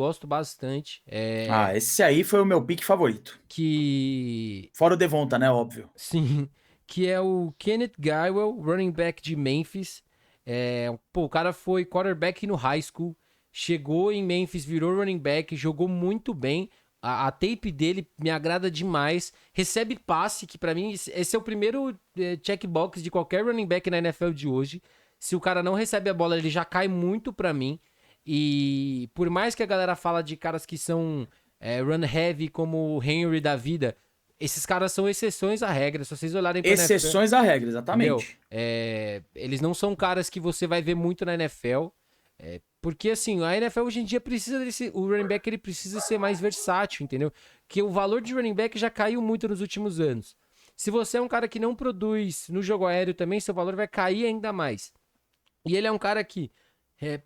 Esse aí foi o meu pick favorito. que Fora o Devonta, né? Óbvio. sim, que é o Kenneth Gainwell, running back de Memphis. O cara foi quarterback no high school, chegou em Memphis, virou running back, jogou muito bem. A tape dele me agrada demais. Recebe passe, que pra mim esse é o primeiro checkbox de qualquer running back na NFL de hoje. Se o cara não recebe a bola, ele já cai muito pra mim. E por mais que a galera fala de caras que são run heavy, como o Henry da vida, esses caras são exceções à regra. Se vocês olharem pra NFL, Exceções à regra, entendeu? exatamente. Eles não são caras que você vai ver muito na NFL. Porque assim, a NFL hoje em dia precisa desse. O running back ele precisa ser mais versátil, entendeu? Que o valor de running back já caiu muito nos últimos anos. Se você é um cara que não produz no jogo aéreo também, seu valor vai cair ainda mais. E ele é um cara que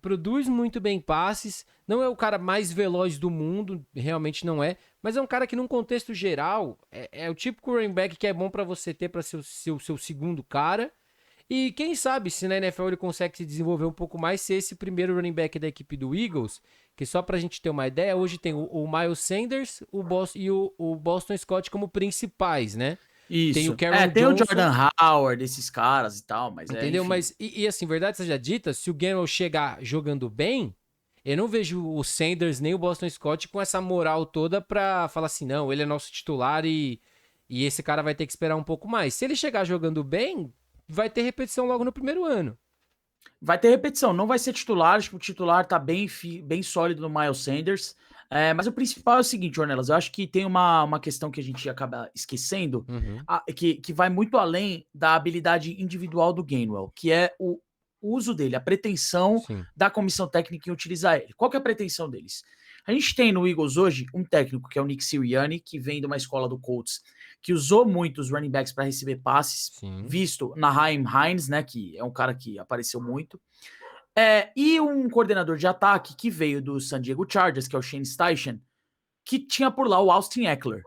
produz muito bem passes, não é o cara mais veloz do mundo, realmente não é, mas é um cara que, num contexto geral, é o típico running back que é bom pra você ter pra ser seu segundo cara. E quem sabe se na NFL ele consegue se desenvolver um pouco mais, ser esse primeiro running back da equipe do Eagles, que só pra gente ter uma ideia, hoje tem o Miles Sanders e o Boston Scott como principais, né? Tem o Isso. Caron Tem o Johnson. Jordan Howard, esses caras e tal, mas Entendeu? enfim. Mas, assim, verdade seja dita, se o Gainwell chegar jogando bem, eu não vejo o Sanders nem o Boston Scott com essa moral toda pra falar assim, não, ele é nosso titular e esse cara vai ter que esperar um pouco mais. Se ele chegar jogando bem, vai ter repetição logo no primeiro ano. Vai ter repetição, não vai ser titular, acho que o titular tá bem sólido no Miles Sanders. Mas o principal é o seguinte, Ornelas, eu acho que tem uma questão que a gente acaba esquecendo, Uhum. que vai muito além da habilidade individual do Gainwell, que é o o uso dele, a pretensão Sim. da comissão técnica em utilizar ele. Qual que é a pretensão deles? A gente tem no Eagles hoje um técnico que é o Nick Sirianni, que vem de uma escola do Colts, que usou muito os running backs para receber passes, Sim. visto Naheem Hines, né, que é um cara que apareceu muito. E um coordenador de ataque que veio do San Diego Chargers, que é o Shane Steichen, que tinha por lá o Austin Eckler.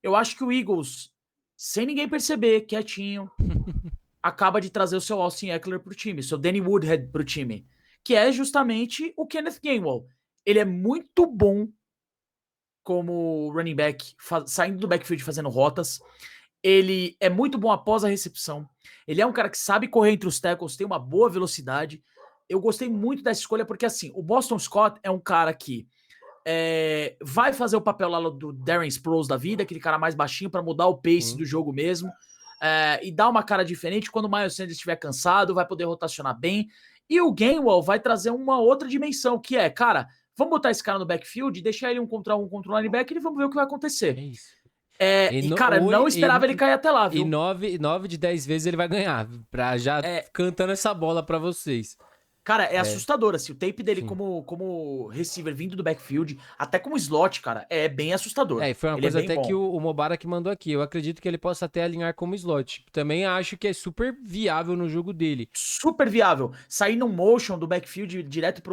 Eu acho que o Eagles, sem ninguém perceber, quietinho, acaba de trazer o seu Austin Eckler pro time, seu Danny Woodhead pro time, que é justamente o Kenneth Gainwell. Ele é muito bom como running back, saindo do backfield fazendo rotas. Ele é muito bom após a recepção. Ele é um cara que sabe correr entre os tackles, tem uma boa velocidade. Eu gostei muito dessa escolha porque, assim, o Boston Scott é um cara que vai fazer o papel lá do Darren Sproles da vida, aquele cara mais baixinho para mudar o pace do jogo mesmo, e dar uma cara diferente. Quando o Miles Sanders estiver cansado, vai poder rotacionar bem. E o Gainwell vai trazer uma outra dimensão, que é, cara, vamos botar esse cara no backfield, deixar ele um contra um linebacker e vamos ver o que vai acontecer. É isso. Cara, não esperava ele cair até lá, viu? E 9 de 10 vezes ele vai ganhar, pra já cantando essa bola pra vocês. Cara, é assustador, assim, o tape dele Sim. como receiver vindo do backfield, até como slot, cara, é bem assustador. E foi uma ele coisa é bem até bom. que o Mubarak mandou aqui. Eu acredito que ele possa até alinhar como slot. Também acho que é super viável no jogo dele. Super viável. Sair num motion do backfield direto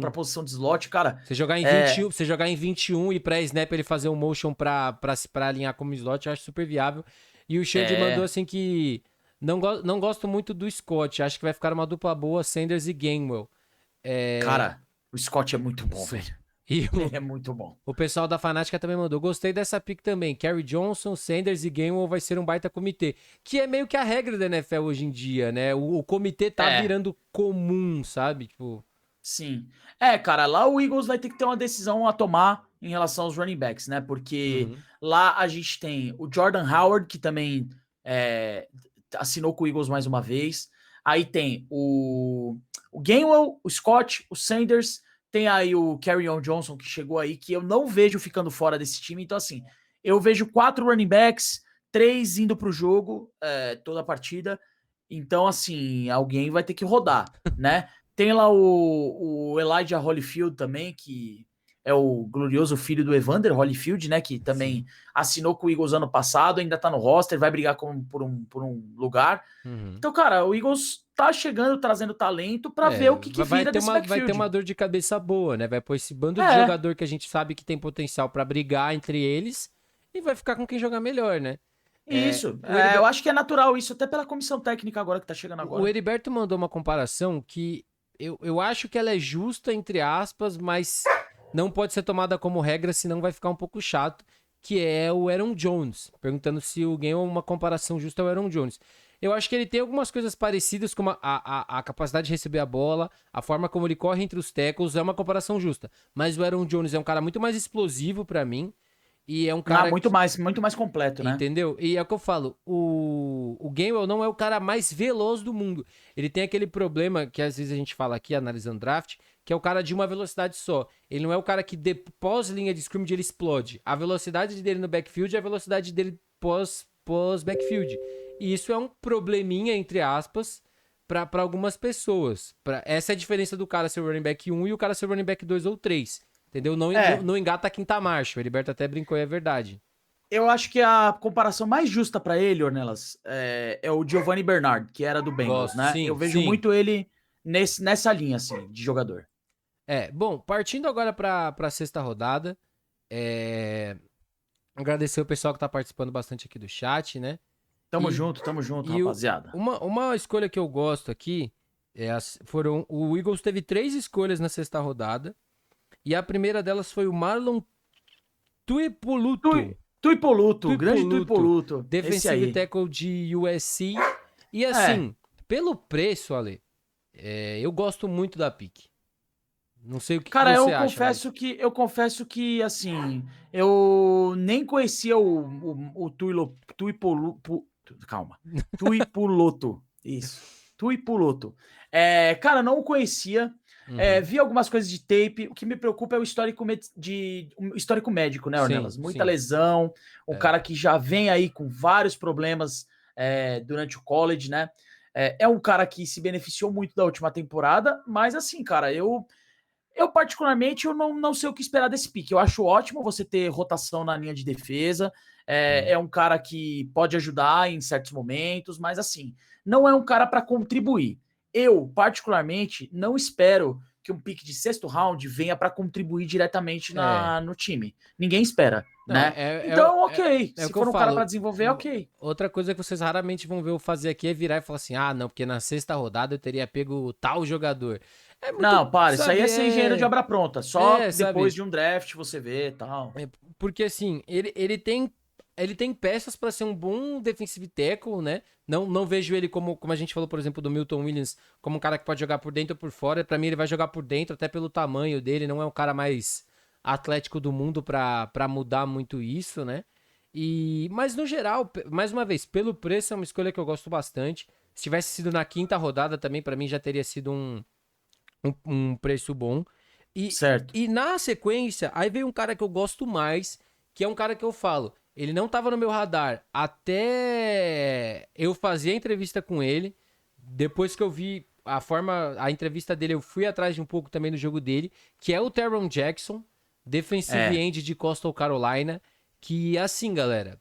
pra posição de slot, cara. Você jogar em 21, você jogar em 21 e pré-snap ele fazer um motion pra alinhar como slot, eu acho super viável. E o Xande mandou assim que não gosto muito do Scott. Acho que vai ficar uma dupla boa, Sanders e Gainwell. Cara, o Scott é muito bom, velho. E Ele é muito bom. o pessoal da Fanática também mandou. Gostei dessa pick também. Kerry Johnson, Sanders e Gainwell vai ser um baita comitê. Que é meio que a regra da NFL hoje em dia, né? O comitê tá virando comum, sabe? Tipo... Sim. Cara, lá o Eagles vai ter que ter uma decisão a tomar em relação aos running backs, né? Porque lá a gente tem o Jordan Howard, que também assinou com o Eagles mais uma vez. Aí tem o Gainwell, o Scott, o Sanders. Tem aí o Kerryon Johnson, que chegou aí, que eu não vejo ficando fora desse time. Então, assim, eu vejo 4 running backs, 3 indo pro jogo, toda a partida. Então, assim, alguém vai ter que rodar, né? Tem lá o Elijah Holyfield também, que é o glorioso filho do Evander Holyfield, né? Que também assinou com o Eagles ano passado, ainda tá no roster, vai brigar por um lugar. Então, cara, o Eagles tá chegando, trazendo talento pra ver o que vira desse backfield. Vai ter uma dor de cabeça boa, né? Vai pôr esse bando de jogador que a gente sabe que tem potencial pra brigar entre eles e vai ficar com quem jogar melhor, né? Isso. Eu acho que é natural isso, até pela comissão técnica agora que tá chegando agora. O Heriberto mandou uma comparação que eu acho que ela é justa, entre aspas, mas não pode ser tomada como regra, senão vai ficar um pouco chato, que é o Aaron Jones. Perguntando se o Game é uma comparação justa ao Aaron Jones. Eu acho que ele tem algumas coisas parecidas, como a capacidade de receber a bola, a forma como ele corre entre os tackles, é uma comparação justa. Mas o Aaron Jones é um cara muito mais explosivo pra mim. E é um cara muito mais completo, né? Entendeu? E é o que eu falo, o Gainwell não é o cara mais veloz do mundo. Ele tem aquele problema que às vezes a gente fala aqui, analisando draft, que é o cara de uma velocidade só. Ele não é o cara que pós linha de scrimmage ele explode. A velocidade dele no backfield é a velocidade dele pós backfield. E isso é um probleminha, entre aspas, para algumas pessoas. Essa é a diferença do cara ser running back 1 e o cara ser running back 2 ou 3. Entendeu? Não engata a quinta marcha. O Heriberto até brincou e é verdade. Eu acho que a comparação mais justa pra ele, Ornelas, é o Giovanni Bernard, que era do Bengals, né? Sim, eu vejo muito ele nessa linha, assim, de jogador. Bom, partindo agora pra sexta rodada, agradecer o pessoal que tá participando bastante aqui do chat, né? Tamo junto, rapaziada. Uma escolha que eu gosto aqui, o Eagles teve 3 escolhas na sexta rodada, e a primeira delas foi o Marlon Tuipoluto. Grande Tuipoluto. Defensive tackle de USC. E assim, pelo preço, Ale, eu gosto muito da pick. Não sei o que Cara, você acha. Eu confesso que, assim, eu nem conhecia o Tuipoluto. Calma. Tuipoluto. Isso. Tuipoluto. Cara, não o conhecia. Vi algumas coisas de tape. O que me preocupa é o histórico médico, né, Ornelas? Muita lesão. O cara que já vem aí com vários problemas durante o college, né? É um cara que se beneficiou muito da última temporada, mas assim, cara, eu particularmente, eu não sei o que esperar desse pique. Eu acho ótimo você ter rotação na linha de defesa. É um cara que pode ajudar em certos momentos, mas assim, não é um cara para contribuir. Eu, particularmente, não espero que um pique de sexto round venha para contribuir diretamente É. no time. Ninguém espera, Não, né? Então, ok. é o Se que eu for um cara para falo. desenvolver, ok. Outra coisa que vocês raramente vão ver eu fazer aqui é virar e falar assim: ah, não, porque na sexta rodada eu teria pego tal jogador. É muito, Não, para. Isso aí sabe, é ser engenheiro de obra pronta. Só depois sabe? de um draft você vê e tal. Porque assim, ele tem peças para ser um bom defensive tackle, né? Não vejo ele como a gente falou, por exemplo, do Milton Williams, como um cara que pode jogar por dentro ou por fora. Para mim, ele vai jogar por dentro, até pelo tamanho dele. Não é o cara mais atlético do mundo para mudar muito isso, né? Mas no geral, mais uma vez, pelo preço é uma escolha que eu gosto bastante. Se tivesse sido na quinta rodada também, para mim já teria sido um preço bom. E, Certo. e na sequência, aí veio um cara que eu gosto mais, que é um cara que eu falo, ele não tava no meu radar até eu fazer a entrevista com ele. Depois que eu vi a entrevista dele, eu fui atrás de um pouco também do jogo dele, que é o Teron Jackson, defensive É. end de Coastal Carolina, que assim, galera,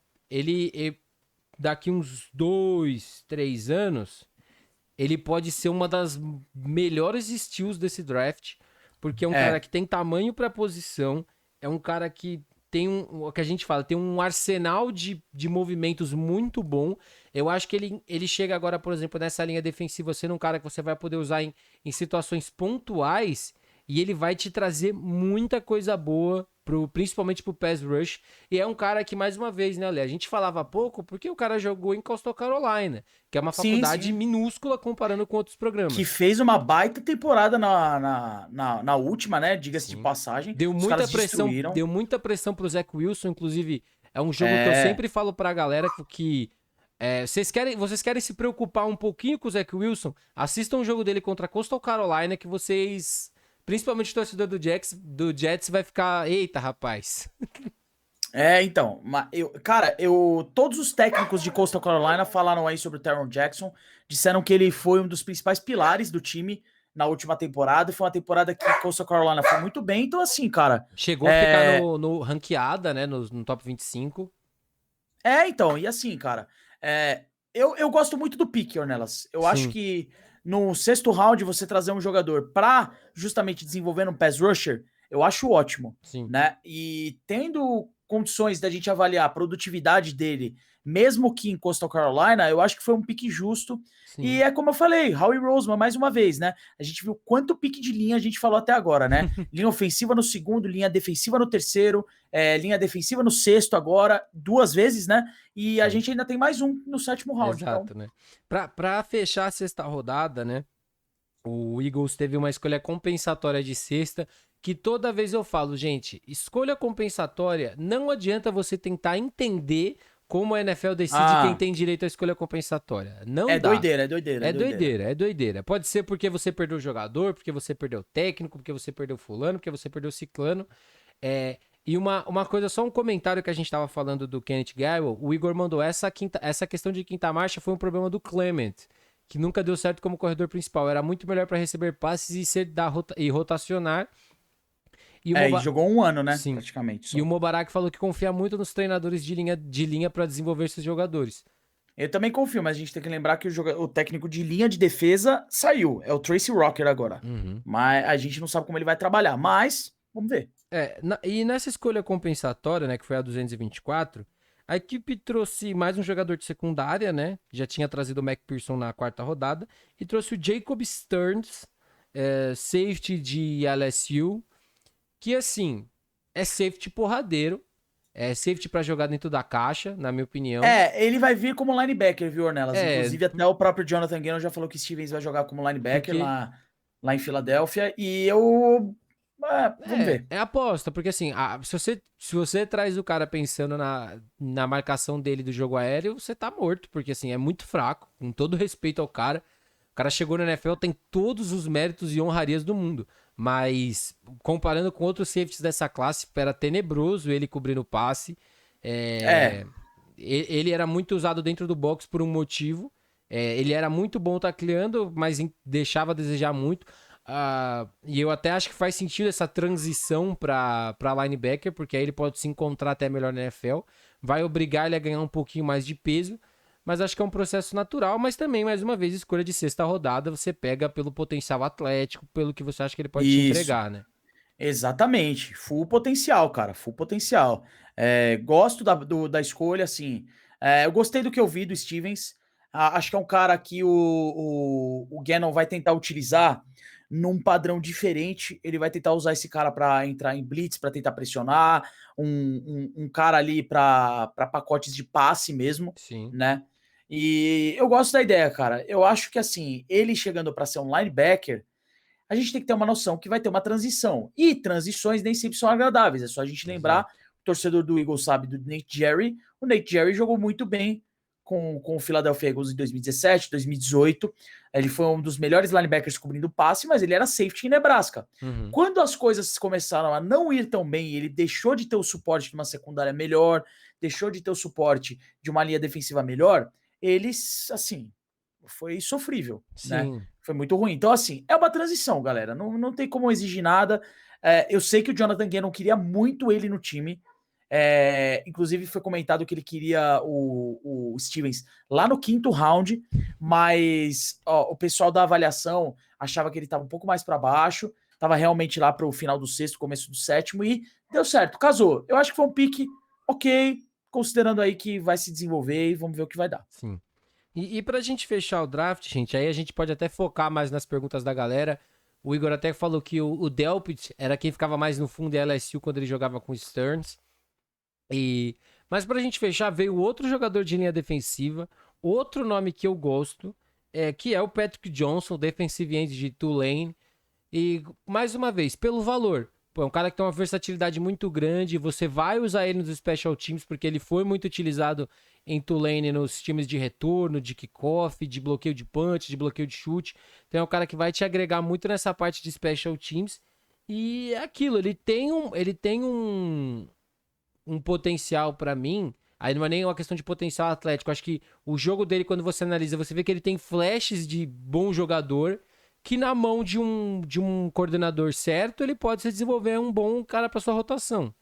daqui uns 2, 3 anos, ele pode ser uma das melhores steals desse draft, porque é um cara É. que tem tamanho para posição, é um cara que tem o que a gente fala, tem um arsenal de movimentos muito bom. Eu acho que ele chega agora, por exemplo, nessa linha defensiva, sendo um cara que você vai poder usar em situações pontuais, e ele vai te trazer muita coisa boa, principalmente pro pass rush. E é um cara que, mais uma vez, né, Ale? A gente falava pouco porque o cara jogou em Coastal Carolina, que é uma Sim, faculdade sim. minúscula comparando com outros Que programas. fez uma baita temporada na última, né? Diga-se de Sim. passagem. Os caras destruíram. Deu muita pressão pro Zach Wilson, inclusive é um jogo que eu É. sempre falo pra galera que vocês querem se preocupar um pouquinho com o Zach Wilson, assistam o jogo dele contra Coastal Carolina que vocês, principalmente o torcedor do Jets vai ficar, eita, rapaz. Então, cara, todos os técnicos de Coastal Carolina falaram aí sobre o Teron Jackson, disseram que ele foi um dos principais pilares do time na última temporada, e foi uma temporada que Coastal Carolina foi muito bem, então assim, cara, Chegou a ficar no ranqueada, né, no top 25. então, e assim, cara, eu gosto muito do pique, Ornelas. Eu acho Sim, que no sexto round você trazer um jogador pra justamente desenvolver um pass rusher, eu acho ótimo, sim, né? E tendo condições da gente avaliar a produtividade dele, mesmo que em Coastal Carolina, eu acho que foi um pique justo. E sim. é como eu falei, Howie Roseman, mais uma vez, né? A gente viu quanto pique de linha a gente falou até agora, né? Linha ofensiva no segundo, linha defensiva no terceiro, linha defensiva no sexto agora, 2 vezes, né? E a Sim. gente ainda tem mais um no sétimo round. Então, Exato, né? Pra fechar a sexta rodada, né? O Eagles teve uma escolha compensatória de sexta, que toda vez eu falo, gente, escolha compensatória, não adianta você tentar entender como a NFL decide quem ah, tem direito à escolha compensatória. Não é dá. doideira, é doideira, é É doideira. doideira, é doideira. Pode ser porque você perdeu o jogador, porque você perdeu o técnico, porque você perdeu fulano, porque você perdeu ciclano. E uma coisa, só um comentário que a gente tava falando do Kenneth Gainwell, o Igor mandou essa questão de quinta marcha foi um problema do Clement, que nunca deu certo como corredor principal. Era muito melhor para receber passes e rotacionar. E o E Moba... jogou um ano, né? Sim. Praticamente E o só. Mubarak falou que confia muito nos treinadores de linha para desenvolver esses jogadores. Eu também confio, mas a gente tem que lembrar que o técnico de linha de defesa saiu. É o Tracy Rocker agora. Uhum. Mas a gente não sabe como ele vai trabalhar. Mas, vamos ver. E nessa escolha compensatória, né, que foi a 224, a equipe trouxe mais um jogador de secundária, né? Já tinha trazido o McPherson na quarta rodada. E trouxe o Jacob Stearns, safety de LSU, que assim, é safety porradeiro. É safety pra jogar dentro da caixa, na minha opinião. Ele vai vir como linebacker, viu, Ornelas? É, Inclusive, até o próprio Jonathan Gannon já falou que Stevens vai jogar como linebacker porque lá em Filadélfia. E eu. Vamos ver. é aposta, porque assim, se você traz o cara pensando na marcação dele do jogo aéreo, você tá morto, porque assim, é muito fraco, com todo respeito ao cara. O cara chegou na NFL, tem todos os méritos e honrarias do mundo, mas comparando com outros safeties dessa classe, era tenebroso ele cobrindo o passe. É. Ele era muito usado dentro do box por um motivo, Ele era muito bom tacleando, mas deixava a desejar muito. E eu até acho que faz sentido essa transição para linebacker, porque aí ele pode se encontrar até melhor na NFL. Vai obrigar ele a ganhar um pouquinho mais de peso, mas acho que é um processo natural. Mas também, mais uma vez, escolha de sexta rodada, você pega pelo potencial atlético, pelo que você acha que ele pode te Isso. entregar, né? Exatamente, full potencial, cara, full potencial. Gosto da escolha, assim. Eu gostei do que eu vi do Stevens. Acho que é um cara que o Gannon vai tentar utilizar num padrão diferente. Ele vai tentar usar esse cara para entrar em blitz, para tentar pressionar, um cara ali para pacotes de passe mesmo, Sim. né? E eu gosto da ideia, cara. Eu acho que assim, ele chegando para ser um linebacker, a gente tem que ter uma noção que vai ter uma transição. E transições nem sempre são agradáveis. É só a gente lembrar, Exato. o torcedor do Eagles sabe do Nate Jerry. O Nate Jerry jogou muito bem com o Philadelphia Eagles em 2017, 2018. Ele foi um dos melhores linebackers cobrindo passe, mas ele era safety em Nebraska. Uhum. Quando as coisas começaram a não ir tão bem, ele deixou de ter o suporte de uma secundária melhor, deixou de ter o suporte de uma linha defensiva melhor, eles, assim, foi sofrível, né? Sim. Foi muito ruim. Então, assim, é uma transição, galera. Não tem como exigir nada. Eu sei que o Jonathan Gannon queria muito ele no time. Inclusive, foi comentado que ele queria o Stevens lá no quinto round, mas o pessoal da avaliação achava que ele estava um pouco mais para baixo, estava realmente lá para o final do sexto, começo do sétimo, e deu certo, casou. Eu acho que foi um pique ok, considerando aí que vai se desenvolver e vamos ver o que vai dar. Sim. E pra gente fechar o draft, gente, aí a gente pode até focar mais nas perguntas da galera. O Igor até falou que o Delpit era quem ficava mais no fundo da LSU quando ele jogava com o Stearns. Mas pra gente fechar, veio outro jogador de linha defensiva, outro nome que eu gosto, que é o Patrick Johnson, defensive end de Tulane. E, mais uma vez, pelo valor. Pô, é um cara que tem uma versatilidade muito grande. Você vai usar ele nos special teams, porque ele foi muito utilizado em Tulane nos times de retorno, de kickoff, de bloqueio de punch, de bloqueio de chute. Então é um cara que vai te agregar muito nessa parte de special teams. E é aquilo, ele tem um potencial pra mim. Aí não é nem uma questão de potencial atlético. Acho que o jogo dele, quando você analisa, você vê que ele tem flashes de bom jogador que na mão de um coordenador certo, ele pode se desenvolver um bom cara para sua rotação.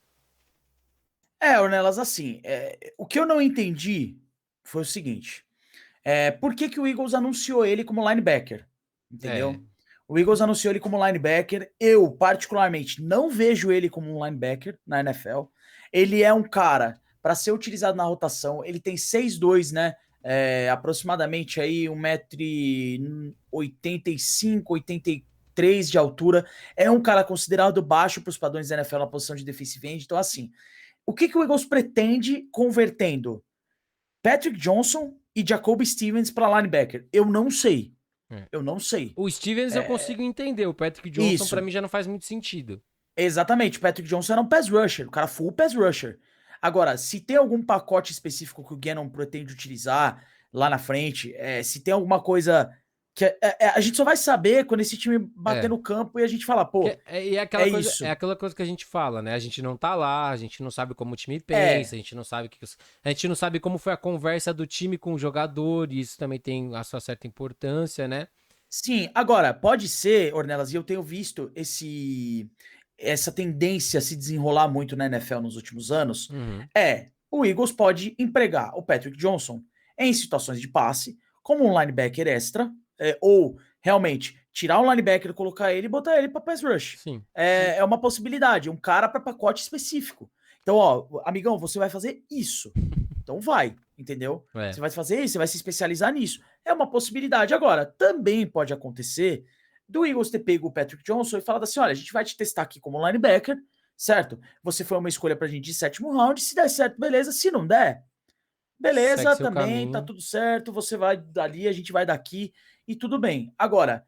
Ornelas, assim, o que eu não entendi foi o seguinte: por que, que o Eagles anunciou ele como linebacker? É, Entendeu? O Eagles anunciou ele como linebacker. Eu, particularmente, não vejo ele como um linebacker na NFL. Ele é um cara para ser utilizado na rotação. Ele tem 6'2", né? Aproximadamente aí 1,85 m, 83 de altura. É um cara considerado baixo para os padrões da NFL na posição de defensive end. Então, assim, o que, que o Eagles pretende convertendo Patrick Johnson e Jacoby Stevens para linebacker? Eu não sei. é. Eu não sei. O Stevens eu consigo entender. O Patrick Johnson, pra Isso. mim, já não faz muito sentido. Exatamente. Patrick Johnson era um pass rusher. O cara full pass rusher. Agora, se tem algum pacote específico que o Gannon pretende utilizar lá na frente, se tem alguma coisa que a gente só vai saber quando esse time bater É. no campo e a gente falar, pô, E é é aquela coisa, é isso. aquela coisa que a gente fala, né? A gente não tá lá, a gente não sabe como o time É, pensa, a gente não sabe a gente não sabe como foi a conversa do time com o jogador, e isso também tem a sua certa importância, né? sim. Agora, pode ser, Ornelas, e eu tenho visto essa tendência a se desenrolar muito na NFL nos últimos anos, Uhum. o Eagles pode empregar o Patrick Johnson em situações de passe como um linebacker extra, ou realmente tirar um linebacker, colocar ele e botar ele para pass rush. Sim. É uma possibilidade, um cara para pacote específico. Então, ó, amigão, você vai fazer isso. Então vai, entendeu? É. Você vai fazer isso, você vai se especializar nisso. É uma possibilidade. Agora, também pode acontecer do Eagles ter pego o Patrick Johnson e falado assim: olha, a gente vai te testar aqui como linebacker, certo? Você foi uma escolha pra gente de sétimo round. Se der certo, beleza. Se não der, Segue beleza seu também, tá caminho. tudo certo. Você vai dali, a gente vai daqui e tudo bem. Agora,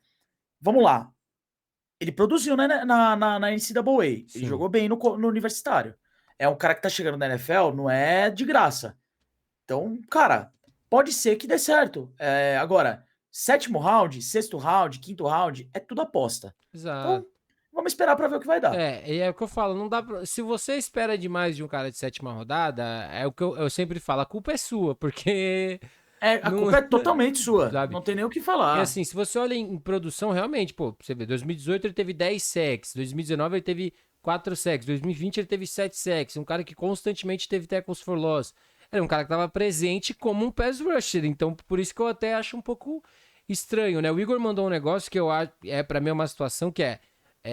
vamos lá. Ele produziu na NCAA. Ele Sim. jogou bem no universitário. É um cara que tá chegando na NFL, não é de graça. Então, cara, pode ser que dê certo. Agora, sétimo round, sexto round, quinto round, é tudo aposta. Então, Exato. vamos esperar para ver o que vai dar. E é o que eu falo, não dá se você espera demais de um cara de sétima rodada, é o que eu sempre falo, a culpa é sua, porque A Não, culpa é totalmente sua. sabe? Não tem nem o que E falar. assim, se você olha em produção, realmente, pô, você vê, 2018 ele teve 10 sacks, 2019 ele teve 4 sacks, 2020 ele teve 7 sacks, um cara que constantemente teve tackles for loss. Era um cara que tava presente como um pass rusher, então por isso que eu até acho um pouco estranho, né? O Igor mandou um negócio que eu acho, pra mim é uma situação que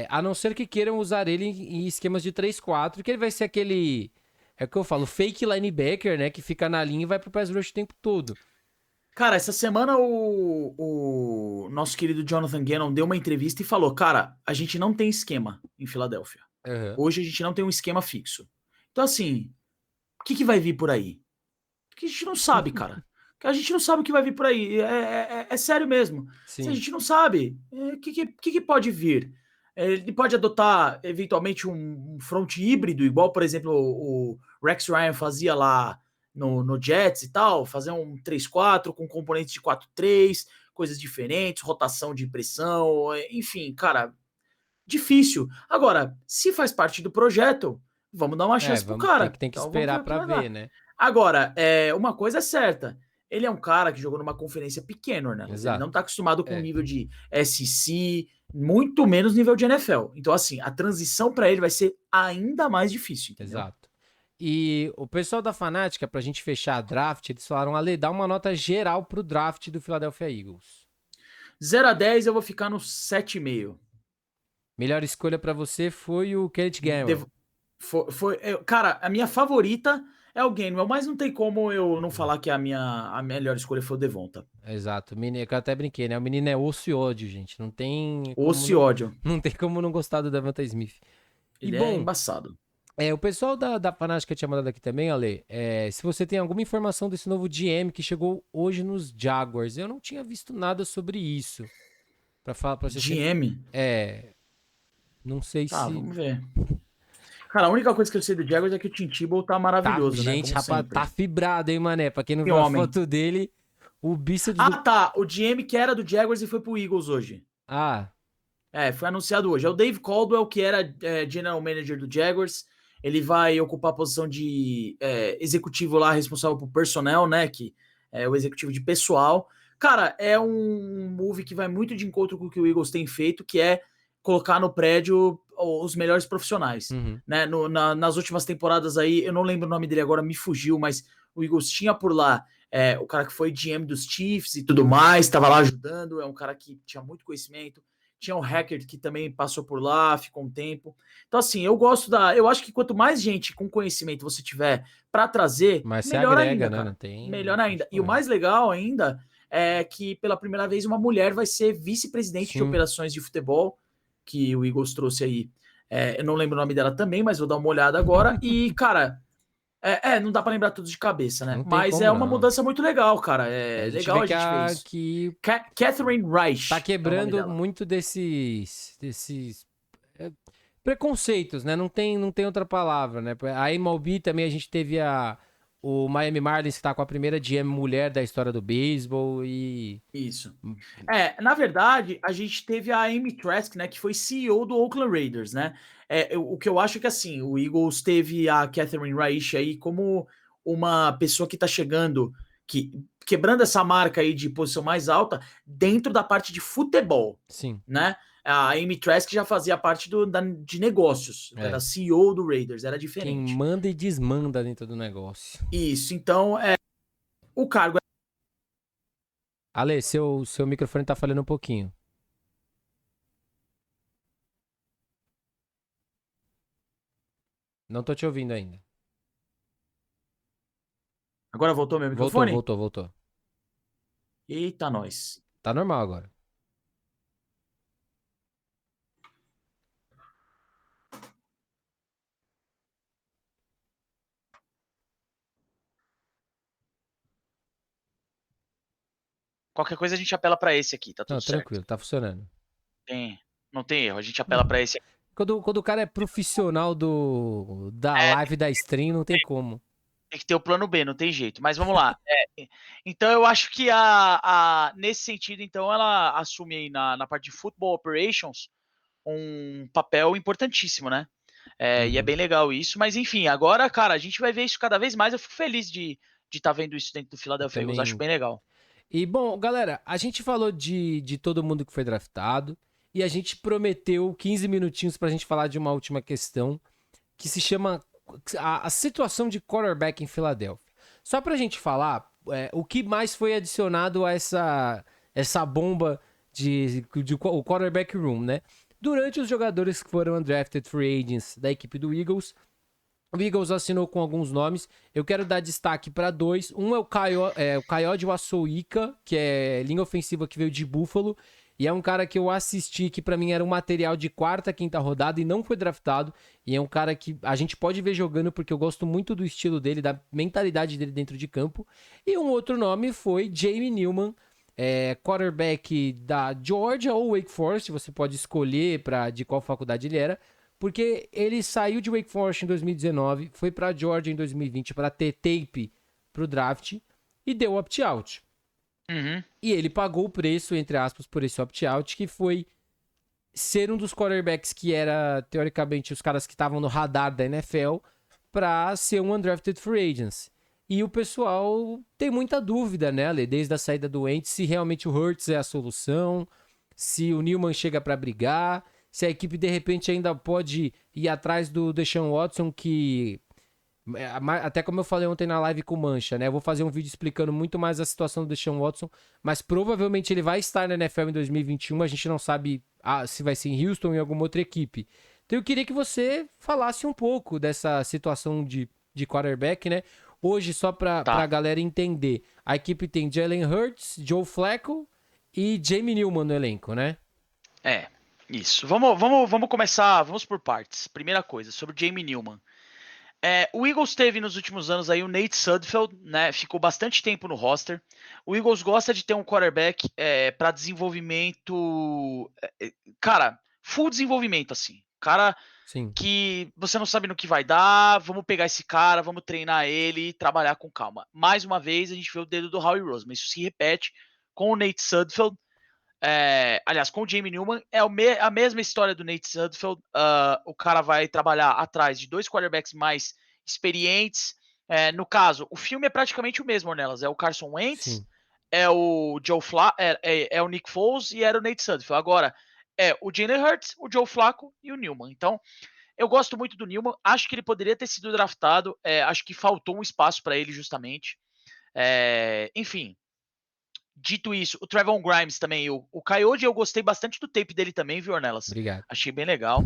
a não ser que queiram usar ele em esquemas de 3-4, que ele vai ser aquele, é o que eu falo, fake linebacker, né, que fica na linha e vai pro pass rush o tempo todo. Cara, essa semana o nosso querido Jonathan Gannon deu uma entrevista e falou: Cara, a gente não tem esquema em Filadélfia. Aham. Hoje a gente não tem um esquema fixo. Então, assim, o que vai vir por aí? Porque a gente não sabe, cara. Que a gente não sabe o que vai vir por aí. É sério mesmo. Se a Sim. gente não sabe, o que pode vir? Ele pode adotar, eventualmente, um front híbrido, igual, por exemplo, o Rex Ryan fazia lá no Jets e tal, fazer um 3-4 com componentes de 4-3, coisas diferentes, rotação de pressão, enfim, cara, difícil. Agora, se faz parte do projeto, vamos dar uma chance pro Vamos, tem, cara. tem que Então vamos ver esperar o que pra vai ver, dar. né? Agora, uma coisa é certa. Ele é um cara que jogou numa conferência pequena, Ornelas. Ele não Exato. tá acostumado com o É. nível de SEC, muito menos nível de NFL. Então, assim, a transição para ele vai ser ainda mais difícil, entendeu? Exato. E o pessoal da Fanática, pra gente fechar a draft, eles falaram, Ale, dá uma nota geral pro draft do Philadelphia Eagles. 0 a 10 eu vou ficar no 7,5. Melhor escolha pra você foi o Kenneth Gainwell. Devo- cara, a minha favorita é o Gainwell, mas não tem como eu não falar que a melhor escolha foi o Devonta. Exato. O menino, que eu até brinquei, né? O menino é osso e ódio, gente. Não tem como Osse não, ódio. não tem como não gostar do Devonta Smith. E Ele é bom, embaçado. o pessoal da Fanática tinha mandado aqui também, Ale, se você tem alguma informação desse novo GM que chegou hoje nos Jaguars, eu não tinha visto nada sobre isso. Pra falar, pra ser GM? não sei Tá, se. vamos ver. Cara, a única coisa que eu sei do Jaguars é que o Tim Tebow tá Tá, maravilhoso, né? gente, Como rapaz, tá sempre. fibrado, hein, mané? Pra quem não Que viu a homem. foto dele, o bíceps do. Ah, tá. O GM que era do Jaguars e foi pro Eagles hoje. Ah, Foi anunciado hoje. É o Dave Caldwell, que era General Manager do Jaguars. Ele vai ocupar a posição de executivo lá, responsável por personnel, né? Que é o executivo de pessoal. Cara, é um move que vai muito de encontro com o que o Eagles tem feito, que é colocar no prédio os melhores profissionais. uhum. Né? Nas últimas temporadas aí, eu não lembro o nome dele agora, me fugiu, mas o Eagles tinha por lá o cara que foi GM dos Chiefs e tudo mais, estava lá ajudando, é um cara que tinha muito conhecimento. Tinha o Hackett que também passou por lá, ficou um tempo. Então, assim, eu acho que quanto mais gente com conhecimento você tiver para trazer, Mas se melhor agrega, ainda, né? Não cara. tem. Melhor Não tem o que ainda. E o correr. mais legal ainda é que pela primeira vez uma mulher vai ser vice-presidente de Sim. operações de futebol, que o Eagles trouxe aí. Eu não lembro o nome dela também, mas vou dar uma olhada agora. E, cara, não dá para lembrar tudo de cabeça, né? Não tem Mas é como, uma não. mudança muito legal, cara. A É gente vê legal a que, gente ver isso. que Catherine tá Reich é o nome quebrando dela. muito desses preconceitos, né? Não tem outra palavra, né? A MLB também a gente teve o Miami Marlins que tá com a primeira GM mulher da história do beisebol e Isso. Na verdade, a gente teve a Amy Trask, né, que foi CEO do Oakland Raiders, né? O que eu acho é que, assim, o Eagles teve a Catherine Reich aí como uma pessoa que tá chegando, quebrando essa marca aí de posição mais alta dentro da parte de futebol, sim, né? A Amy Trask já fazia parte de negócios, era é. CEO do Raiders, era Quem diferente. manda e desmanda dentro do negócio. Isso, então, o cargo Ale, seu microfone tá falhando um pouquinho. Não tô te ouvindo ainda. Agora voltou meu Voltou, microfone? voltou, voltou. Eita, nós. Tá normal agora. Qualquer coisa a gente apela para esse aqui, tá Não, tudo certo. tranquilo, tá funcionando. Não tem erro, a gente apela para esse aqui. Quando o cara é profissional da live da stream, não tem como. Tem que ter o plano B, não tem jeito. Mas vamos lá. Então eu acho que nesse sentido, então, ela assume aí na parte de Football Operations um papel importantíssimo, né? E é Uhum. bem legal isso. Mas enfim, agora, cara, a gente vai ver isso cada vez mais. Eu fico feliz de estar vendo isso dentro do Eu Philadelphia Eagles. Acho também. bem legal. E, bom, galera, a gente falou de todo mundo que foi draftado e a gente prometeu 15 minutinhos pra gente falar de uma última questão que se chama a situação de quarterback em Filadélfia. Só pra gente falar, o que mais foi adicionado a essa bomba de o quarterback room, né? Durante os jogadores que foram undrafted free agents da equipe do Eagles, o Eagles assinou com alguns nomes. Eu quero dar destaque para dois. Um é o Kayode Wasouika, que é linha ofensiva que veio de Buffalo. E é um cara que eu assisti, que para mim era um material de quarta, quinta rodada e não foi draftado. E é um cara que a gente pode ver jogando porque eu gosto muito do estilo dele, da mentalidade dele dentro de campo. E um outro nome foi Jamie Newman, quarterback da Georgia ou Wake Forest. Você pode escolher de qual faculdade ele era. Porque ele saiu de Wake Forest em 2019, foi para Georgia em 2020 para ter tape pro draft e deu opt-out. Uhum. E ele pagou o preço, entre aspas, por esse opt-out, que foi ser um dos quarterbacks que era, teoricamente, os caras que estavam no radar da NFL para ser um undrafted free agents. E o pessoal tem muita dúvida, né, Ale, desde a saída do Wentz, se realmente o Hurts é a solução, se o Newman chega para brigar, se a equipe de repente ainda pode ir atrás do Deshaun Watson, que até como eu falei ontem na live com o Mancha, né? Eu vou fazer um vídeo explicando muito mais a situação do Deshaun Watson, mas provavelmente ele vai estar na NFL em 2021, a gente não sabe se vai ser em Houston ou em alguma outra equipe. Então eu queria que você falasse um pouco dessa situação de quarterback, né? Hoje, só pra Tá. galera entender, a equipe tem Jalen Hurts, Joe Flacco e Jamie Newman no elenco, né? Isso. Vamos começar, vamos por partes. Primeira coisa, sobre o Jamie Newman. O Eagles teve nos últimos anos aí o Nate Sudfeld, né? Ficou bastante tempo no roster. O Eagles gosta de ter um quarterback para desenvolvimento, cara, full desenvolvimento assim. Cara Sim. que você não sabe no que vai dar, vamos pegar esse cara, vamos treinar ele e trabalhar com calma. Mais uma vez a gente vê o dedo do Howie Roseman. Isso se repete com o Nate Sudfeld. Aliás, com o Jamie Newman, a mesma história do Nate Sudfeld. O cara vai trabalhar atrás de dois quarterbacks mais experientes. No caso, o filme é praticamente o mesmo, Ornelas. É o Carson Wentz, Sim. é o é o Nick Foles e era o Nate Sudfeld. Agora, o Jalen Hurts, o Joe Flacco e o Newman. Então, eu gosto muito do Newman. Acho que ele poderia ter sido draftado. Acho que faltou um espaço para ele, justamente. Enfim, dito isso, o Trevon Grimes também, o Coyote, eu gostei bastante do tape dele também, viu, Ornelas? Obrigado. Achei bem legal.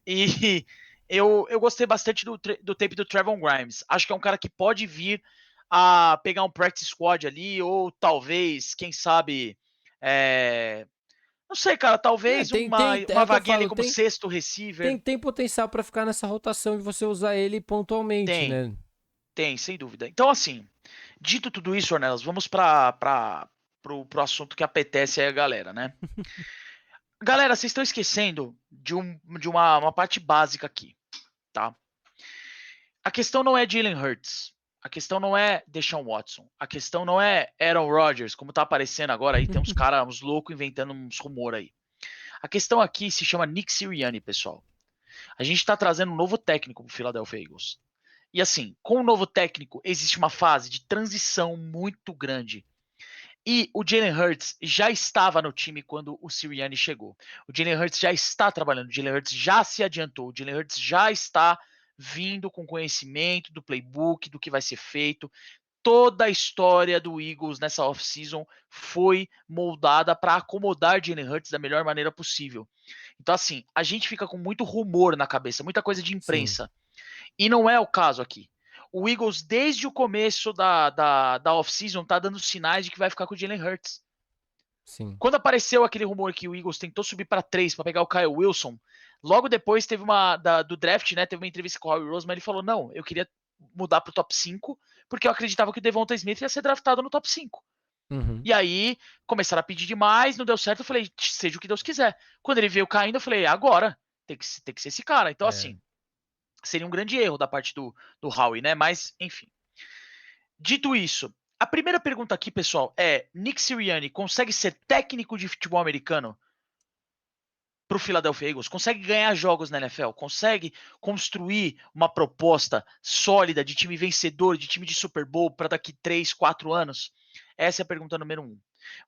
E eu gostei bastante do tape do Trevon Grimes. Acho que é um cara que pode vir a pegar um practice squad ali, ou talvez, quem sabe, não sei, cara, talvez É uma o que eu vaguinha ali falo, como sexto receiver. tem potencial pra ficar nessa rotação e você usar ele pontualmente, Tem, né? tem, sem dúvida. Então, assim, dito tudo isso, Ornelas, vamos pro assunto que apetece aí a galera, né? Galera, vocês estão esquecendo de uma parte básica aqui, tá? A questão não é Jalen Hurts. A questão não é Deshaun Watson. A questão não é Aaron Rodgers, como tá aparecendo agora aí. Tem uns caras, uns loucos inventando uns rumor aí. A questão aqui se chama Nick Sirianni, pessoal. A gente tá trazendo um novo técnico pro Philadelphia Eagles. E assim, com o novo técnico, existe uma fase de transição muito grande. E o Jalen Hurts já estava no time quando o Sirianni chegou. O Jalen Hurts já está trabalhando, o Jalen Hurts já se adiantou, o Jalen Hurts já está vindo com conhecimento do playbook, do que vai ser feito. Toda a história do Eagles nessa off-season foi moldada para acomodar Jalen Hurts da melhor maneira possível. Então, assim, a gente fica com muito rumor na cabeça, muita coisa de Sim, imprensa. E não é o caso aqui. O Eagles, desde o começo da off-season, tá dando sinais de que vai ficar com o Jalen Hurts. sim. Quando apareceu aquele rumor que o Eagles tentou subir para 3 para pegar o Kyle Wilson, logo depois teve do draft, né? Teve uma entrevista com o Howie Roseman, ele falou: não, eu queria mudar pro top 5, porque eu acreditava que o Devonta Smith ia ser draftado no top 5. Uhum. E aí começaram a pedir demais, não deu certo. Eu falei, seja o que Deus quiser. Quando ele veio caindo, eu falei, agora tem que ser esse cara. Então, É. assim, seria um grande erro da parte do Howie, né? Mas, enfim. Dito isso, a primeira pergunta aqui, pessoal, é: Nick Sirianni consegue ser técnico de futebol americano? pro Philadelphia Eagles, consegue ganhar jogos na NFL, consegue construir uma proposta sólida de time vencedor, de time de Super Bowl para daqui 3, 4 anos? Essa é a pergunta número 1.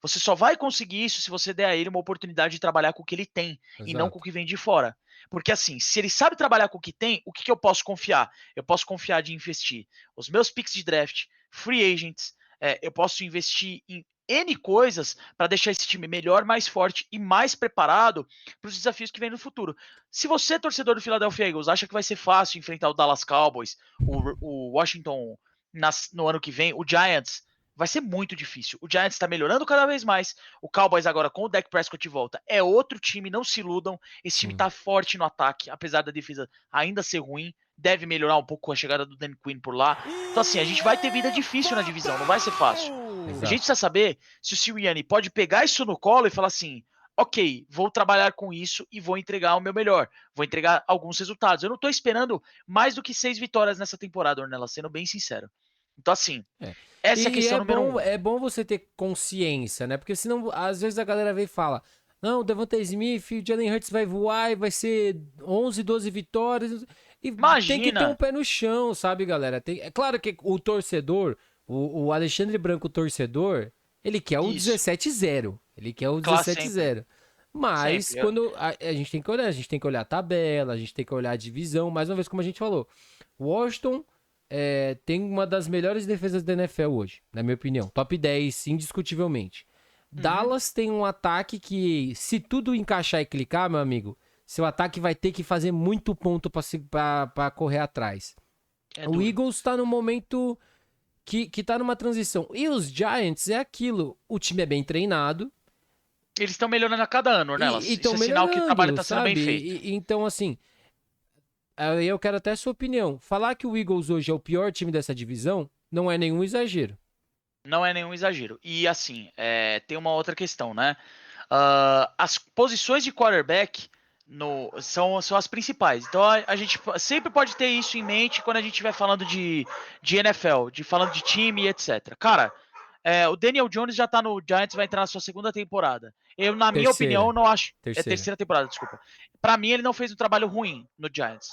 Você só vai conseguir isso se você der a ele uma oportunidade de trabalhar com o que ele tem e não com o que vem de fora. Porque assim, se ele sabe trabalhar com o que tem, o que eu posso confiar? Eu posso confiar de investir os meus picks de draft, free agents, eu posso investir em N coisas para deixar esse time melhor, mais forte e mais preparado para os desafios que vem no futuro. Se você, torcedor do Philadelphia Eagles, acha que vai ser fácil enfrentar o Dallas Cowboys, o Washington no ano que vem, o Giants, vai ser muito difícil. O Giants está melhorando cada vez mais. O Cowboys agora com o Dak Prescott de volta é outro time, não se iludam. Esse time está forte no ataque, apesar da defesa ainda ser ruim. Deve melhorar um pouco com a chegada do Dan Quinn por lá. Então assim, a gente vai ter vida difícil na divisão, não vai ser fácil. Exato. A gente precisa saber se o Sirianni pode pegar isso no colo e falar assim, ok, vou trabalhar com isso e vou entregar o meu melhor. Vou entregar alguns resultados. Eu não estou esperando mais do que 6 vitórias nessa temporada, Ornella, sendo bem sincero. Então assim, essa é a questão número 1. É bom você ter consciência, né? Porque senão, às vezes a galera vem e fala, não, o Devontae Smith, o Jalen Hurts vai voar e vai ser 11, 12 vitórias. E Imagina. tem que ter um pé no chão, sabe, galera? É claro que o torcedor, o Alexandre Branco, o torcedor, ele quer o 17-0. Ele quer o 17-0. Mas Sempre. quando a gente tem que olhar, a gente tem que olhar a tabela, a gente tem que olhar a divisão, mais uma vez, como a gente falou. Washington tem uma das melhores defesas da NFL hoje, na minha opinião. Top 10, indiscutivelmente. Dallas tem um ataque que, se tudo encaixar e clicar, meu amigo, seu ataque vai ter que fazer muito ponto pra correr atrás. O Eagles tá num momento que tá numa transição. E os Giants é aquilo. O time é bem treinado. Eles estão melhorando a cada ano, né? Isso é sinal que o trabalho tá sendo bem feito. Então, assim, eu quero até a sua opinião. Falar que o Eagles hoje é o pior time dessa divisão não é nenhum exagero. Não é nenhum exagero. E, assim, tem uma outra questão, né? As posições de quarterback são as principais. Então, a gente sempre pode ter isso em mente quando a gente estiver falando de NFL, falando de time, etc. Cara, o Daniel Jones já tá no Giants, vai entrar na sua segunda temporada. Eu, na minha opinião, não acho... terceira temporada, desculpa. Pra mim, ele não fez um trabalho ruim no Giants.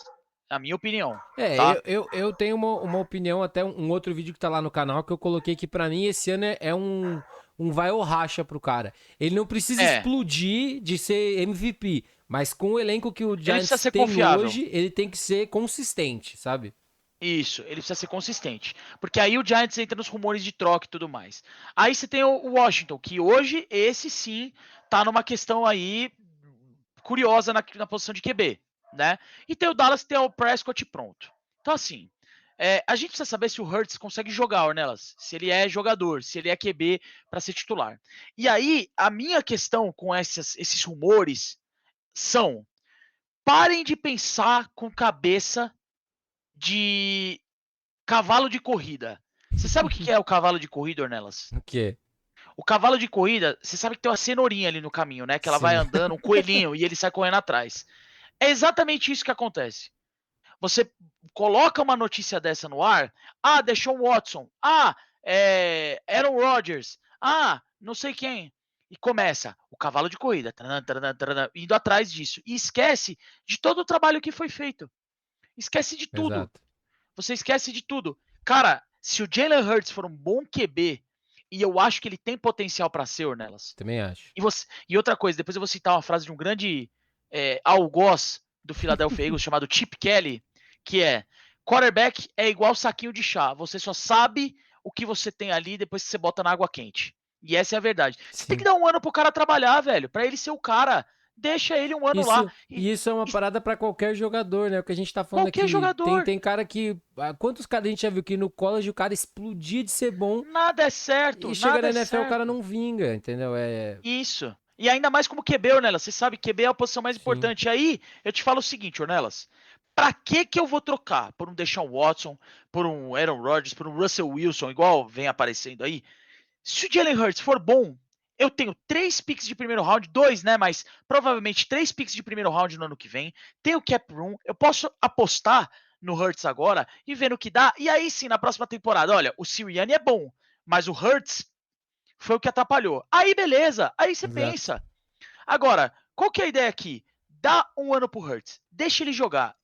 Na minha opinião. Tá? Eu tenho uma opinião, até um outro vídeo que tá lá no canal, que eu coloquei que pra mim esse ano é um vai ou racha pro cara. Ele não precisa explodir de ser MVP, mas com o elenco que o Giants tem hoje, ele tem que ser consistente, sabe? Isso, ele precisa ser consistente. Porque aí o Giants entra nos rumores de troca e tudo mais. Aí você tem o Washington, que hoje, esse sim, tá numa questão aí curiosa na posição de QB, né? E tem o Dallas, tem o Prescott pronto. Então, assim, a gente precisa saber se o Hurts consegue jogar, Ornelas. Se ele é jogador, se ele é QB para ser titular. E aí, a minha questão com esses rumores são: parem de pensar com cabeça de cavalo de corrida. Você sabe o que é o cavalo de corrida, Ornelas? O quê? O cavalo de corrida, você sabe que tem uma cenourinha ali no caminho, né? Que ela vai andando, um coelhinho, e ele sai correndo atrás. É exatamente isso que acontece. Você coloca uma notícia dessa no ar, Deshaun Watson, Aaron Rodgers, não sei quem. E começa o cavalo de corrida, indo atrás disso. E esquece de todo o trabalho que foi feito. Esquece de tudo. Exato. Você esquece de tudo. Cara, se o Jalen Hurts for um bom QB, e eu acho que ele tem potencial para ser, Ornelas. Também acho. E outra coisa, depois eu vou citar uma frase de um grande algoz do Philadelphia Eagles chamado Chip Kelly, que é: quarterback é igual saquinho de chá. Você só sabe o que você tem ali depois que você bota na água quente. E essa é a verdade. Você tem que dar um ano pro cara trabalhar, velho. Pra ele ser o cara. Deixa ele um ano lá. E isso é uma parada pra qualquer jogador, né? O que a gente tá falando qualquer aqui. Jogador. Tem cara que... Quantos caras a gente já viu que no college o cara explodia de ser bom. Nada é certo. E chega na NFL o cara não vinga, entendeu? Isso. E ainda mais como QB, Ornelas. Você sabe que QB é a posição mais importante. Aí, eu te falo o seguinte, Ornelas. Pra que eu vou trocar por um Deshaun Watson, por um Aaron Rodgers, por um Russell Wilson, igual vem aparecendo aí? Se o Jalen Hurts for bom, eu tenho 3 picks de primeiro round, 2, né? Mas provavelmente 3 picks de primeiro round no ano que vem. Tenho cap room, eu posso apostar no Hurts agora e ver no que dá. E aí sim, na próxima temporada, olha, o Sirianni é bom, mas o Hurts foi o que atrapalhou. Aí beleza, aí você pensa. Agora, qual que é a ideia aqui? Dá um ano pro Hurts. Deixa ele jogar.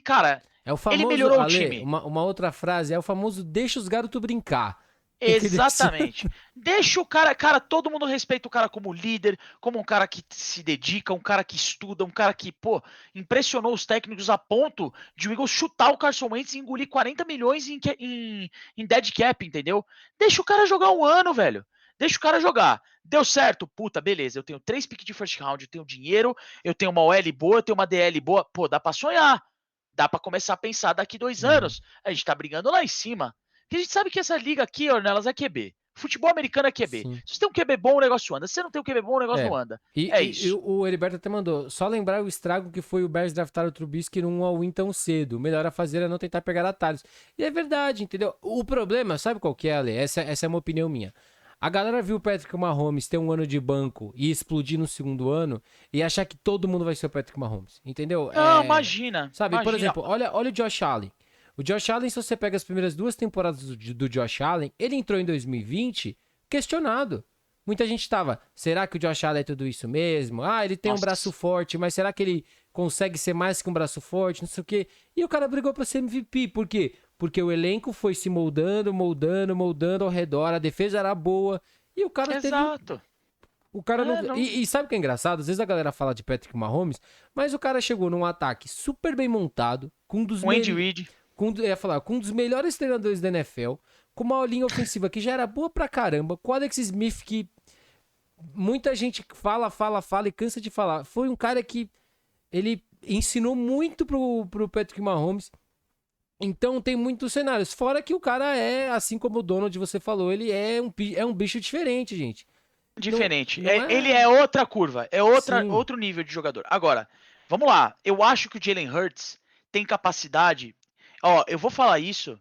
Cara, É o ele famoso, melhorou o Ale, time. uma outra frase, é o famoso deixa os garotos brincar. Que Exatamente. Deixa o cara, todo mundo respeita o cara como líder, como um cara que se dedica, um cara que estuda, um cara que, pô, impressionou os técnicos a ponto de o Eagles chutar o Carson Wentz e engolir 40 milhões em dead cap, entendeu? Deixa o cara jogar um ano, velho. Deixa o cara jogar. Deu certo? Puta, beleza. Eu tenho 3 picks de first round, eu tenho dinheiro, eu tenho uma OL boa, eu tenho uma DL boa. Pô, dá pra sonhar. Dá pra começar a pensar daqui 2 anos. A gente tá brigando lá em cima. Porque a gente sabe que essa liga aqui, Ornelas, é QB. Futebol americano é QB. Sim. Se você tem um QB bom, o negócio anda. Se você não tem um QB bom, o negócio não anda. É E isso. o Heriberto até mandou, só lembrar o estrago que foi o Bears draftar o Trubisky num all-in tão cedo. O melhor a fazer é não tentar pegar atalhos. E é verdade, entendeu? O problema, sabe qual que é, Ale? Essa é uma opinião minha. A galera viu o Patrick Mahomes ter um ano de banco e explodir no segundo ano e achar que todo mundo vai ser o Patrick Mahomes, entendeu? Não, imagina. Sabe, por Imagina. exemplo, olha o Josh Allen. O Josh Allen, se você pega as primeiras 2 temporadas do Josh Allen, ele entrou em 2020 questionado. Muita gente tava, será que o Josh Allen é tudo isso mesmo? Ah, ele tem um Nossa. braço forte, mas será que ele consegue ser mais que um braço forte? Não sei o quê. E o cara brigou pra ser MVP. Por quê? Porque o elenco foi se moldando ao redor, a defesa era boa. E o cara teve. Exato. O cara não. não- E sabe o que é engraçado? Às vezes a galera fala de Patrick Mahomes, mas o cara chegou num ataque super bem montado, com um dos O Andy Reid. com um dos melhores treinadores da NFL, com uma linha ofensiva que já era boa pra caramba, com o Alex Smith, que muita gente fala e cansa de falar. Foi um cara que ele ensinou muito pro Patrick Mahomes. Então tem muitos cenários. Fora que o cara é, assim como o Donald, você falou, ele é um bicho diferente, gente. Diferente. Não é- Ele é outra curva. É Sim. outro nível de jogador. Agora, vamos lá. Eu acho que o Jalen Hurts tem capacidade. Ó, eu vou falar isso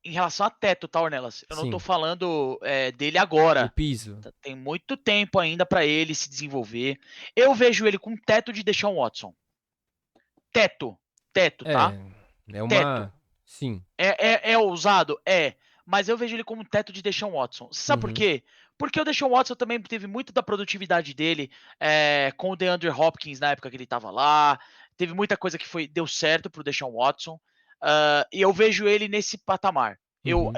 em relação a teto, tá, Ornelas? Eu não Sim. tô falando dele O agora. piso. Tem muito tempo ainda pra ele se desenvolver. Eu vejo ele com teto de Deshaun Watson. Teto, tá? É uma. Teto. Sim. É ousado? É. Mas eu vejo ele como teto de Deshaun Watson. Sabe por Uhum. quê? Porque o Deshaun Watson também teve muito da produtividade dele com o DeAndre Hopkins na época que ele tava lá. Teve muita coisa que deu certo pro Deshaun Watson. E eu vejo ele nesse patamar. Uhum.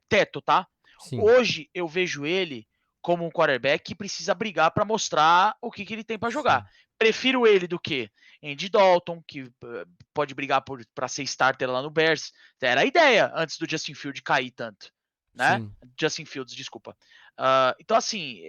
Teto, tá? Sim. Hoje eu vejo ele como um quarterback que precisa brigar pra mostrar o que ele tem pra jogar. Sim. Prefiro ele do que Andy Dalton, que pode brigar pra ser starter lá no Bears. Era a ideia antes do Justin Fields cair tanto, né? Sim. Justin Fields, desculpa. Então, assim,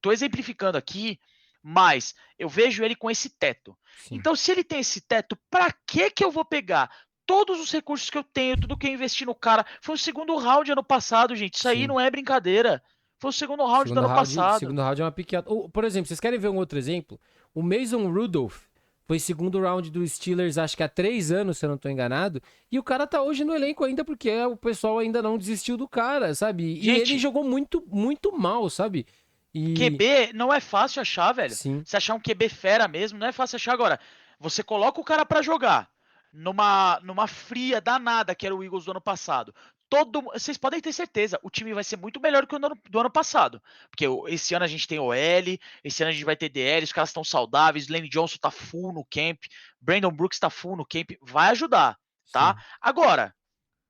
tô exemplificando aqui, mas eu vejo ele com esse teto. Sim. Então, se ele tem esse teto, pra que eu vou pegar todos os recursos que eu tenho, tudo que eu investi no cara? Foi o segundo round ano passado, gente. Isso aí Sim. não é brincadeira. Foi o segundo round do ano passado. Segundo round é uma piqueada. Por exemplo, vocês querem ver um outro exemplo? O Mason Rudolph foi segundo round dos Steelers, acho que há 3 anos, se eu não tô enganado. E o cara tá hoje no elenco ainda porque o pessoal ainda não desistiu do cara, sabe? E ele jogou muito, muito mal, sabe? QB não é fácil achar, velho. Sim. Se achar um QB fera mesmo, não é fácil achar. Agora, você coloca o cara pra jogar numa fria danada que era o Eagles do ano passado. Vocês podem ter certeza, o time vai ser muito melhor do que o do ano passado. Porque esse ano a gente tem OL, esse ano a gente vai ter DL, os caras estão saudáveis, Lane Johnson tá full no camp, Brandon Brooks tá full no camp, vai ajudar, tá? Sim. Agora,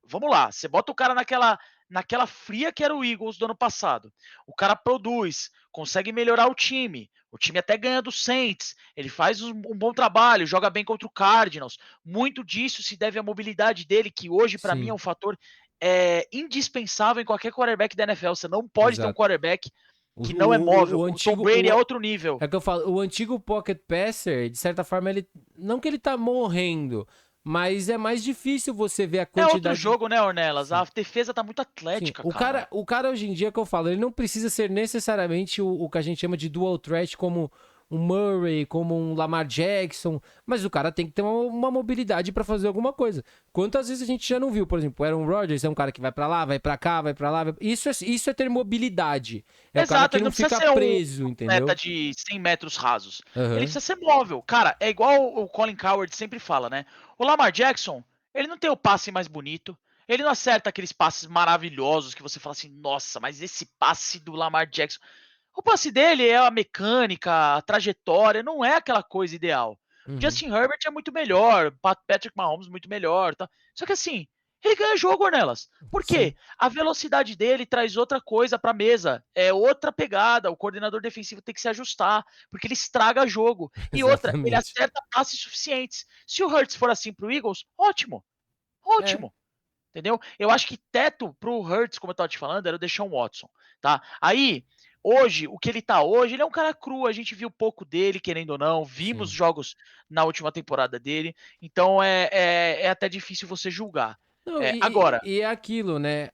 vamos lá, você bota o cara naquela fria que era o Eagles do ano passado. O cara produz, consegue melhorar o time até ganha do Saints, ele faz um bom trabalho, joga bem contra o Cardinals. Muito disso se deve à mobilidade dele, que hoje para mim é um fator indispensável em qualquer quarterback da NFL. Você não pode ter um quarterback que não é móvel. O Tom Brady é outro nível. É que eu falo, o antigo pocket passer, de certa forma, ele não que ele tá morrendo, mas é mais difícil você ver a quantidade... É outro jogo, né, Ornelas? A defesa tá muito atlética, Sim. O cara hoje em dia, que eu falo, ele não precisa ser necessariamente o que a gente chama de dual threat, como um Murray, como um Lamar Jackson, mas o cara tem que ter uma mobilidade pra fazer alguma coisa. Quantas vezes a gente já não viu, por exemplo, o Aaron Rodgers é um cara que vai pra lá, vai pra cá, vai pra lá... Isso é ter mobilidade. É o cara que não fica preso, entendeu? Meta de 100 metros rasos. Ele precisa ser móvel. Cara, é igual o Colin Cowherd sempre fala, né? O Lamar Jackson, ele não tem o passe mais bonito, ele não acerta aqueles passes maravilhosos que você fala assim, nossa, mas esse passe do Lamar Jackson... O passe dele é a mecânica, a trajetória, não é aquela coisa ideal. Uhum. Justin Herbert é muito melhor, Patrick Mahomes muito melhor, tá? Só que assim, ele ganha jogo, Ornelas. Por quê? Sim. A velocidade dele traz outra coisa pra mesa, é outra pegada. O coordenador defensivo tem que se ajustar, porque ele estraga jogo. E outra, ele Exatamente. acerta passes suficientes. Se o Hurts for assim pro Eagles, ótimo, É. ótimo. Entendeu? Eu acho que teto pro Hurts, como eu tava te falando, era o Deshaun Watson, tá? Aí, hoje, o que ele tá hoje, ele é um cara cru, a gente viu pouco dele, querendo ou não, vimos Sim. jogos na última temporada dele, então é até difícil você julgar. Não, Agora, e é aquilo, né?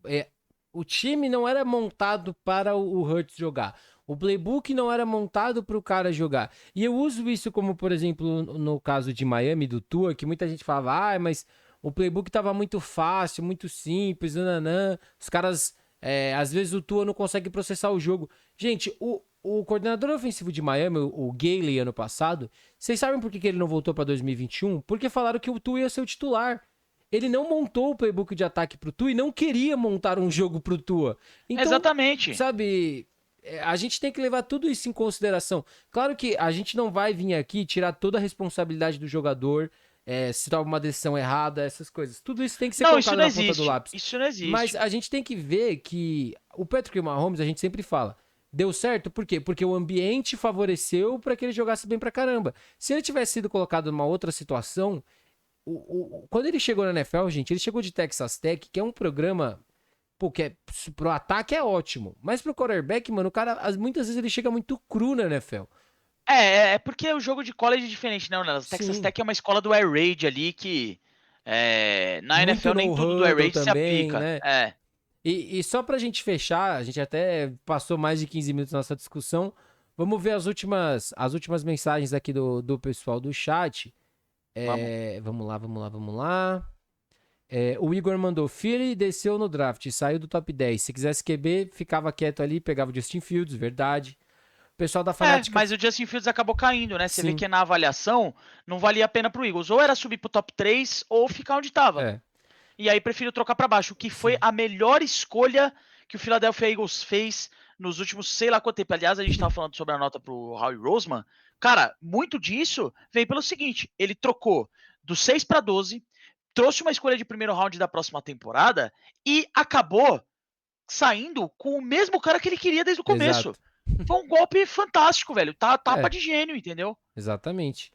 É, o time não era montado para o Hurts jogar. O playbook não era montado para o cara jogar. E eu uso isso como, por exemplo, no caso de Miami, do Tua, que muita gente falava, mas o playbook estava muito fácil, muito simples, nananã. Os caras, às vezes o Tua não consegue processar o jogo. Gente, o coordenador ofensivo de Miami, o Gailey, ano passado, vocês sabem por que ele não voltou para 2021? Porque falaram que o Tua ia ser o titular. Ele não montou o playbook de ataque pro Tua e não queria montar um jogo pro Tua. Então, exatamente. sabe, a gente tem que levar tudo isso em consideração. Claro que a gente não vai vir aqui tirar toda a responsabilidade do jogador, se toma uma decisão errada, essas coisas. Tudo isso tem que ser Não, isso colocado não na ponta do existe. lápis. Isso não Mas existe. a gente tem que ver que o Patrick Mahomes, a gente sempre fala, deu certo, por quê? Porque o ambiente favoreceu para que ele jogasse bem pra caramba. Se ele tivesse sido colocado numa outra situação, quando ele chegou na NFL, gente, ele chegou de Texas Tech, que é um programa, pô, pro ataque é ótimo, mas pro quarterback, mano, o cara, muitas vezes ele chega muito cru na NFL. É porque o jogo de college é diferente, né, Ornelas? Texas Sim, Tech é uma escola do Air Raid ali que na muito NFL nem no tudo do Air huddle Raid se também, aplica. né? E só pra gente fechar, a gente até passou mais de 15 minutos na nossa discussão, vamos ver as últimas mensagens aqui do pessoal do chat. Vamos. Vamos lá. O Igor mandou, Philly desceu no draft, saiu do top 10. Se quisesse QB, ficava quieto ali, pegava o Justin Fields, verdade. O pessoal da Fanática... Mas o Justin Fields acabou caindo, né? Você vê Sim, que na avaliação não valia a pena pro Eagles. Ou era subir pro top 3 ou ficar onde tava. é, E aí prefiro trocar pra baixo, o que foi sim. a melhor escolha que o Philadelphia Eagles fez nos últimos sei lá quanto tempo. Aliás, a gente tava falando sobre a nota pro Howie Roseman. Cara, muito disso vem pelo seguinte: ele trocou do 6 para 12, trouxe uma escolha de primeiro round da próxima temporada e acabou saindo com o mesmo cara que ele queria desde o começo. Exato. Foi um golpe fantástico, velho. Tapa É, de gênio, entendeu? exatamente.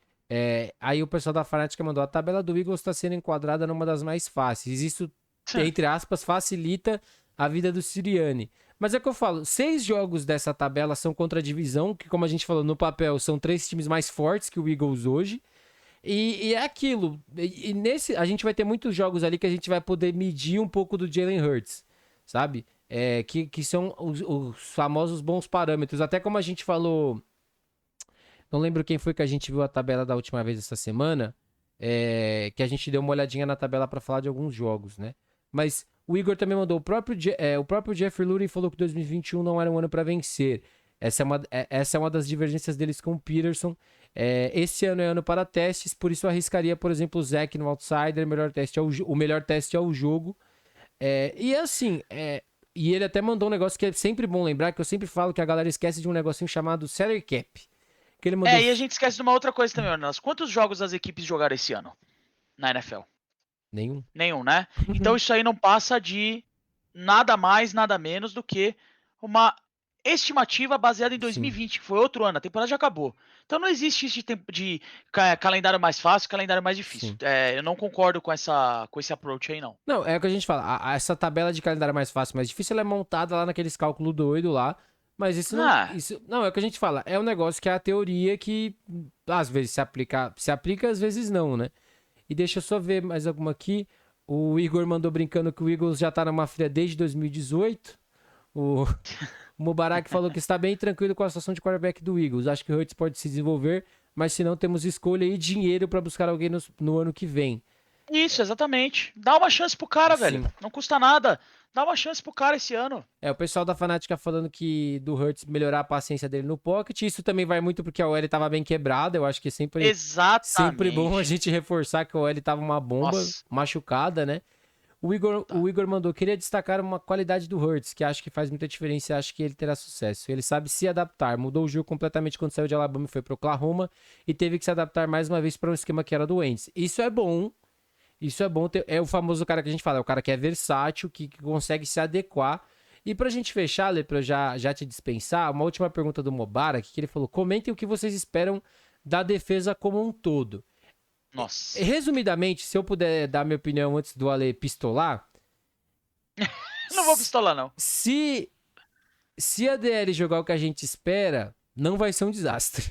Aí o pessoal da Fanática mandou, a tabela do Eagles está sendo enquadrada numa das mais fáceis. Isso, entre aspas, facilita a vida do Sirianni. Mas é o que eu falo, 6 jogos dessa tabela são contra a divisão, que como a gente falou, no papel são 3 times mais fortes que o Eagles hoje. E é aquilo. E nesse, a gente vai ter muitos jogos ali que a gente vai poder medir um pouco do Jalen Hurts, sabe? Que são os famosos bons parâmetros. Até como a gente falou, não lembro quem foi que a gente viu a tabela da última vez essa semana, que a gente deu uma olhadinha na tabela para falar de alguns jogos, né? Mas o Igor também mandou, o próprio Jeffrey Lurie falou que 2021 não era um ano para vencer. Essa é uma das divergências deles com o Peterson. Esse ano é ano para testes, por isso eu arriscaria, por exemplo, o Zach no outsider, o melhor teste é o jogo. E assim, e ele até mandou um negócio que é sempre bom lembrar, que eu sempre falo que a galera esquece de um negocinho chamado salary cap. Que ele mandou E a gente esquece de uma outra coisa também, Ornelas. Quantos jogos as equipes jogaram esse ano na NFL? nenhum. Nenhum, né? Então isso aí não passa de nada mais, nada menos do que uma estimativa baseada em Sim. 2020, que foi outro ano, a temporada já acabou. Então não existe isso de calendário mais fácil, calendário mais difícil. Sim. Eu não concordo com esse approach aí, não. Não, é o que a gente fala. Essa tabela de calendário mais fácil, mais difícil, ela é montada lá naqueles cálculos doido lá. Mas isso não. Ah, Isso, não, é o que a gente fala. É um negócio que é a teoria que às vezes se aplica, às vezes não, né? E deixa eu só ver mais alguma aqui. O Igor mandou brincando que o Eagles já tá numa fria desde 2018. O Mubarak falou que está bem tranquilo com a situação de quarterback do Eagles. Acho que o Hurts pode se desenvolver, mas se não, temos escolha e dinheiro para buscar alguém no ano que vem. isso, exatamente. Dá uma chance pro cara, Sim. velho. Não custa nada. Dá uma chance pro cara esse ano. O pessoal da Fanática falando que do Hurts melhorar a paciência dele no pocket. Isso também vai muito porque a OL tava bem quebrada. Eu acho que é sempre Exatamente. bom a gente reforçar que a OL tava uma bomba, Nossa. machucada, né? O Igor mandou, queria destacar uma qualidade do Hurts, que acho que faz muita diferença e acho que ele terá sucesso. Ele sabe se adaptar, mudou o jogo completamente quando saiu de Alabama e foi para Oklahoma e teve que se adaptar mais uma vez para um esquema que era do Wentz. Isso é bom, é o famoso cara que a gente fala, é o cara que é versátil, que consegue se adequar. E pra gente fechar, Lê, pra eu já te dispensar, uma última pergunta do Mubarak, que ele falou, comentem o que vocês esperam da defesa como um todo. Nossa. Resumidamente, se eu puder dar minha opinião antes do Ale pistolar... Não vou pistolar, não. Se a DL jogar o que a gente espera, não vai ser um desastre.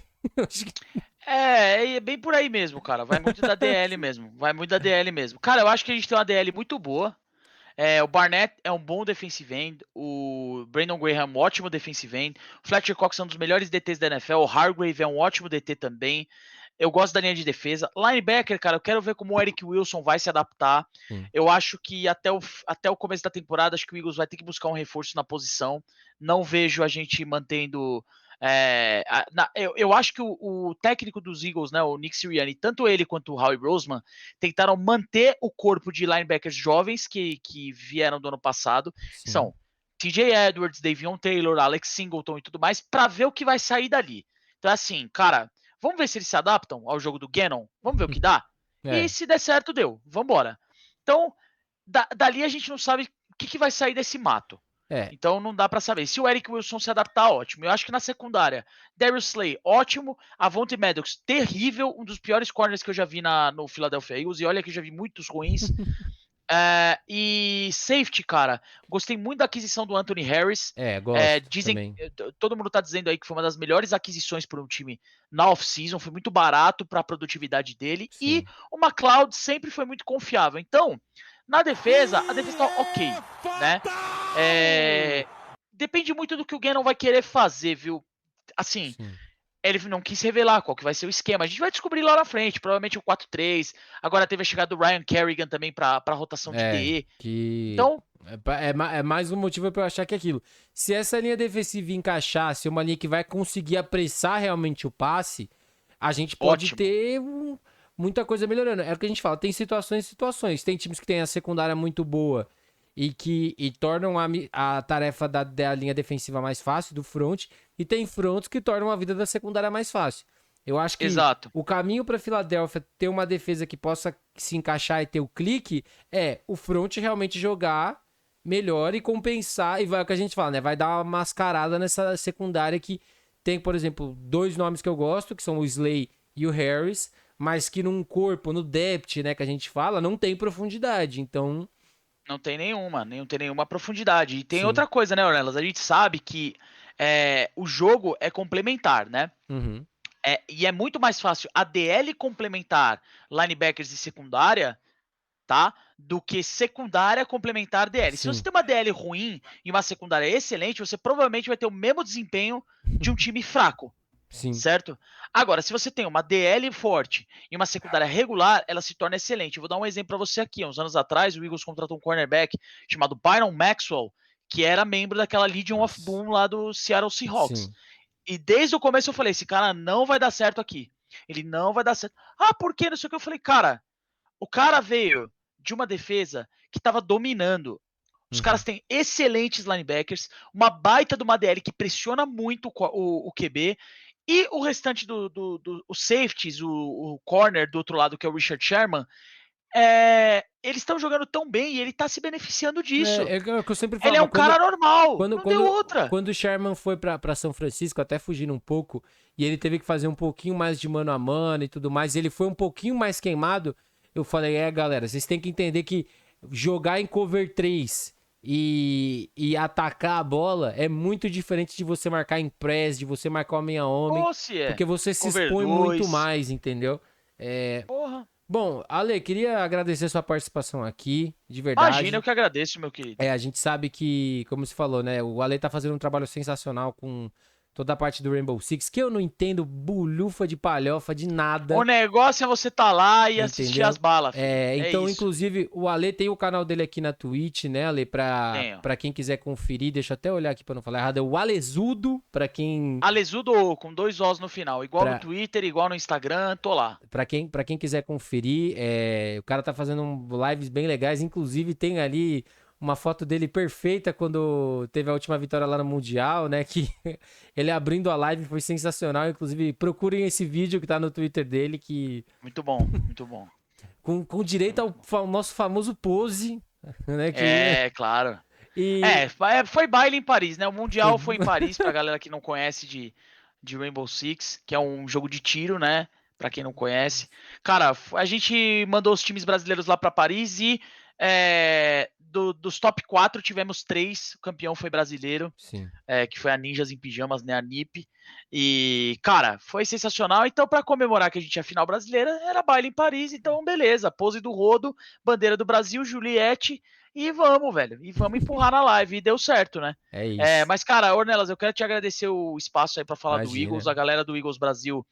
É bem por aí mesmo, cara. Vai muito da DL mesmo. Vai muito da DL mesmo. Cara, eu acho que a gente tem uma DL muito boa. O Barnett é um bom defensive end. O Brandon Graham é um ótimo defensive end. O Fletcher Cox é um dos melhores DTs da NFL. O Hargrave é um ótimo DT também. Eu gosto da linha de defesa. Linebacker, cara, eu quero ver como o Eric Wilson vai se adaptar. Eu acho que até o começo da temporada, acho que o Eagles vai ter que buscar um reforço na posição. Não vejo a gente mantendo... eu acho que o técnico dos Eagles, né, o Nick Sirianni, tanto ele quanto o Howie Roseman, tentaram manter o corpo de linebackers jovens que vieram do ano passado. Sim. São TJ Edwards, Davion Taylor, Alex Singleton e tudo mais, para ver o que vai sair dali. Então, assim, cara, vamos ver se eles se adaptam ao jogo do Gannon, vamos ver o que dá. E se der certo, deu. Vambora. Então, dali a gente não sabe o que vai sair desse mato. Então não dá pra saber. Se o Eric Wilson se adaptar, ótimo. Eu acho que na secundária, Darius Slay, ótimo. Avonte Maddox, terrível. Um dos piores corners que eu já vi no Philadelphia Eagles. E olha que eu já vi muitos ruins. E safety, cara. Gostei muito da aquisição do Anthony Harris. Gosto dizem, também. todo mundo tá dizendo aí que foi uma das melhores aquisições para um time na off-season. Foi muito barato para a produtividade dele. Sim. E o McLeod sempre foi muito confiável. Então, na defesa, a defesa tá ok, né? Depende muito do que o Gannon vai querer fazer, viu? Assim, Sim. ele não quis revelar qual que vai ser o esquema. A gente vai descobrir lá na frente, provavelmente o 4-3. Agora teve a chegada do Ryan Kerrigan também pra rotação de DE. Então, é mais um motivo pra eu achar que é aquilo. Se essa linha defensiva encaixar, se uma linha que vai conseguir apressar realmente o passe, a gente pode ter muita coisa melhorando. É o que a gente fala, tem situações e situações. Tem times que têm a secundária muito boa e tornam a tarefa da linha defensiva mais fácil, do front, e tem fronts que tornam a vida da secundária mais fácil. Eu acho que o caminho para Filadélfia ter uma defesa que possa se encaixar e ter o clique é o front realmente jogar melhor e compensar, e vai o que a gente fala, né? Vai dar uma mascarada nessa secundária que tem, por exemplo, dois nomes que eu gosto, que são o Slay e o Harris, mas que num corpo, no depth, né, que a gente fala, não tem profundidade, então... Não tem nenhuma profundidade. E tem outra coisa, né, Ornelas? A gente sabe que o jogo é complementar, né? Uhum. E é muito mais fácil a DL complementar linebackers e secundária, tá? Do que secundária complementar DL. Se você tem uma DL ruim e uma secundária excelente, você provavelmente vai ter o mesmo desempenho de um time fraco. Certo? Agora, se você tem uma DL forte e uma secundária regular, ela se torna excelente. Eu vou dar um exemplo para você aqui. Há uns anos atrás, o Eagles contratou um cornerback chamado Byron Maxwell, que era membro daquela Legion of Boom lá do Seattle Seahawks. E desde o começo eu falei, esse cara não vai dar certo aqui. Ele não vai dar certo. Por quê? Não sei o que. Eu falei, cara, o cara veio de uma defesa que estava dominando. Os caras têm excelentes linebackers, uma baita de uma DL que pressiona muito o QB. E o restante os safeties, o corner do outro lado, que é o Richard Sherman, eles estão jogando tão bem e ele tá se beneficiando disso. É o que eu sempre falo. Ele é um cara normal, não deu outra. Quando o Sherman foi pra São Francisco, até fugindo um pouco, e ele teve que fazer um pouquinho mais de mano a mano e tudo mais, ele foi um pouquinho mais queimado, eu falei, galera, vocês têm que entender que jogar em cover 3... E atacar a bola é muito diferente de você marcar em press, de você marcar homem a homem. Porque você se expõe muito mais, entendeu? Bom, Ale, queria agradecer a sua participação aqui, de verdade. Imagina, eu que agradeço, meu querido. A gente sabe que, como você falou, né? O Ale tá fazendo um trabalho sensacional com toda a parte do Rainbow Six, que eu não entendo bulhufa de palhofa de nada. O negócio é você tá lá e assistir Entendeu? as balas, filho. Então, isso. inclusive, o Ale tem o canal dele aqui na Twitch, né, Ale? Tenho. Pra quem quiser conferir, deixa eu até olhar aqui pra não falar errado. É o Alezudo, pra quem... Alesudo com 2 Os no final. Igual Pra- no Twitter, igual no Instagram, tô lá. Pra quem quiser conferir, o cara tá fazendo lives bem legais. Inclusive, tem ali uma foto dele perfeita quando teve a última vitória lá no Mundial, né? Que ele abrindo a live foi sensacional. Inclusive, procurem esse vídeo que tá no Twitter dele, que Muito bom, muito bom. com direito ao nosso famoso pose, né? Claro. E Foi baile em Paris, né? O Mundial foi em Paris, pra galera que não conhece de Rainbow Six, que é um jogo de tiro, né? Pra quem não conhece. Cara, a gente mandou os times brasileiros lá pra Paris e dos top 4 tivemos 3. O campeão foi brasileiro, sim. que foi a Ninjas em Pijamas, né? A NiP. E, cara, foi sensacional. Então, pra comemorar que a gente é final brasileira, era baile em Paris. Então, beleza. Pose do rodo, bandeira do Brasil, Juliette. E vamos, velho. E vamos empurrar na live. E deu certo, né? É isso. Mas, cara, Ornelas, eu quero te agradecer o espaço aí pra falar do Imagina. Eagles. A galera do Eagles Brasil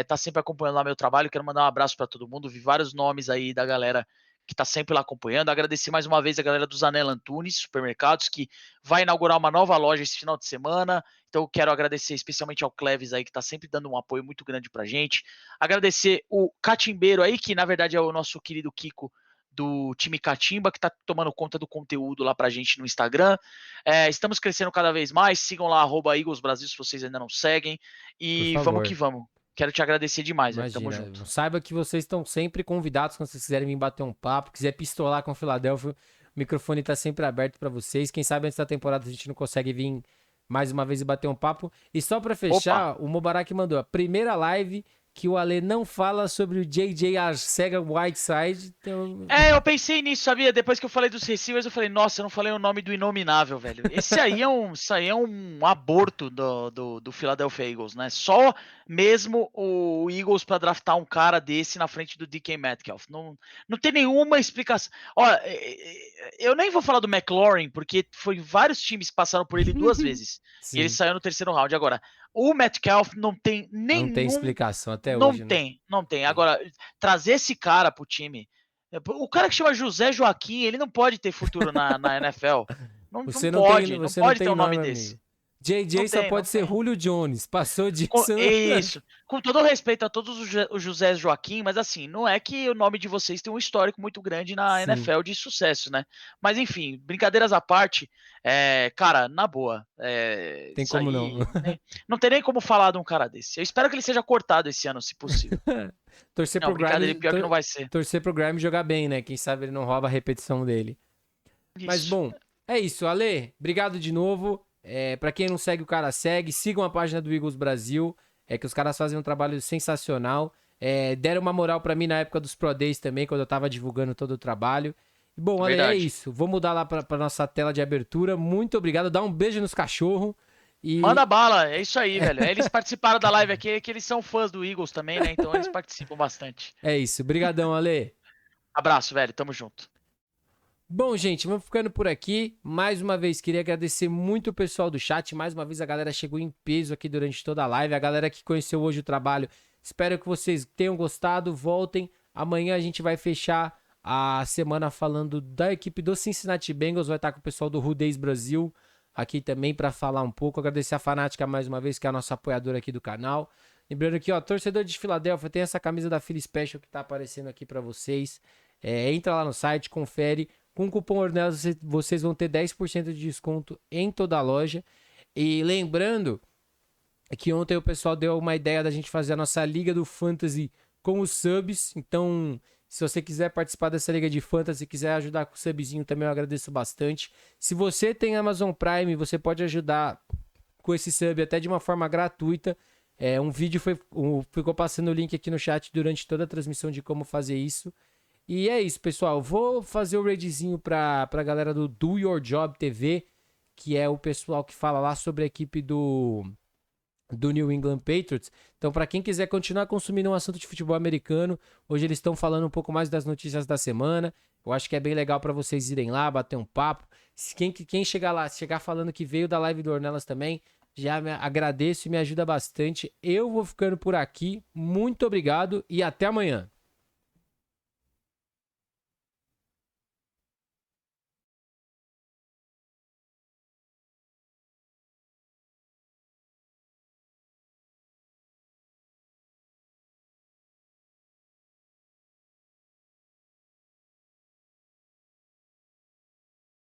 tá sempre acompanhando lá meu trabalho. Quero mandar um abraço pra todo mundo. Vi vários nomes aí da galera que tá sempre lá acompanhando. Agradecer mais uma vez a galera do Zanella Antunes Supermercados, que vai inaugurar uma nova loja esse final de semana. Então eu quero agradecer especialmente ao Cleves aí, que tá sempre dando um apoio muito grande pra gente. Agradecer o Catimbeiro aí, que na verdade é o nosso querido Kiko do time Catimba, que tá tomando conta do conteúdo lá pra gente no Instagram. Estamos crescendo cada vez mais. Sigam lá, @Eagles Brasil, se vocês ainda não seguem. E Por vamos favor. que vamos. Quero te agradecer demais, velho. Tamo Imagina, junto. saiba que vocês estão sempre convidados quando vocês quiserem vir bater um papo, quiser pistolar com o Philadelphia, o microfone tá sempre aberto pra vocês. Quem sabe antes da temporada a gente não consegue vir mais uma vez e bater um papo. E só pra fechar, o Mubarak mandou a primeira live que o Ale não fala sobre o JJ Arcega-Whiteside. Então... eu pensei nisso, sabia? Depois que eu falei dos receivers, eu falei, nossa, eu não falei o nome do inominável, velho. Isso aí é um aborto do Philadelphia Eagles, né? Só mesmo o Eagles pra draftar um cara desse na frente do DK Metcalf. Não tem nenhuma explicação. Ó, eu nem vou falar do McLaurin, porque foi vários times que passaram por ele 2 vezes. Sim. E ele saiu no 3º round. Agora, o Metcalf não tem nenhum... Não tem explicação até hoje, né? Não tem. Agora, trazer esse cara pro time... O cara que chama José Joaquim, ele não pode ter futuro na NFL. Não pode ter um nome desse. Amigo. JJ só pode ser Julio Jones. Passou disso. Isso. Com todo respeito a todos os José Joaquim, mas assim, não é que o nome de vocês tem um histórico muito grande na NFL de sucesso, né? Mas enfim, brincadeiras à parte, cara, na boa. Tem como aí, não. Não tem nem como falar de um cara desse. Eu espero que ele seja cortado esse ano, se possível. Torcer Não, pro brincadeira, Grimes, pior que não vai ser. torcer pro Grimes jogar bem, né? Quem sabe ele não rouba a repetição dele. Isso. Mas bom, é isso. Ale, obrigado de novo. Pra quem não segue o cara, segue. Sigam a página do Eagles Brasil. Que os caras fazem um trabalho sensacional. Deram uma moral pra mim na época dos Pro Days também, quando eu tava divulgando todo o trabalho. E bom, Ale, é isso. Vou mudar lá pra nossa tela de abertura. Muito obrigado. Dá um beijo nos cachorros. E... Manda bala, é isso aí, velho. Eles participaram da live aqui, que eles são fãs do Eagles também, né? Então eles participam bastante. É isso. Obrigadão, Ale. Abraço, velho. Tamo junto. Bom, gente, vamos ficando por aqui. Mais uma vez, queria agradecer muito o pessoal do chat. Mais uma vez, a galera chegou em peso aqui durante toda a live. A galera que conheceu hoje o trabalho. Espero que vocês tenham gostado. Voltem. Amanhã a gente vai fechar a semana falando da equipe do Cincinnati Bengals. Vai estar com o pessoal do Rudeis Brasil aqui também para falar um pouco. Agradecer a Fanática mais uma vez, que é a nossa apoiadora aqui do canal. Lembrando que, ó, torcedor de Filadélfia, tem essa camisa da Philly Special que tá aparecendo aqui para vocês. Entra lá no site, confere. Com o cupom Ornelas vocês vão ter 10% de desconto em toda a loja. E lembrando que ontem o pessoal deu uma ideia da gente fazer a nossa Liga do Fantasy com os subs. Então, se você quiser participar dessa Liga de Fantasy, quiser ajudar com o subzinho também, eu agradeço bastante. Se você tem Amazon Prime, você pode ajudar com esse sub até de uma forma gratuita. Um vídeo ficou passando o link aqui no chat durante toda a transmissão de como fazer isso. E é isso, pessoal. Vou fazer o raidzinho pra galera do Do Your Job TV, que é o pessoal que fala lá sobre a equipe do New England Patriots. Então, pra quem quiser continuar consumindo um assunto de futebol americano, hoje eles estão falando um pouco mais das notícias da semana. Eu acho que é bem legal pra vocês irem lá, bater um papo. Quem chegar lá, chegar falando que veio da live do Ornelas também, Já agradeço e me ajuda bastante. Eu vou ficando por aqui. Muito obrigado e até amanhã.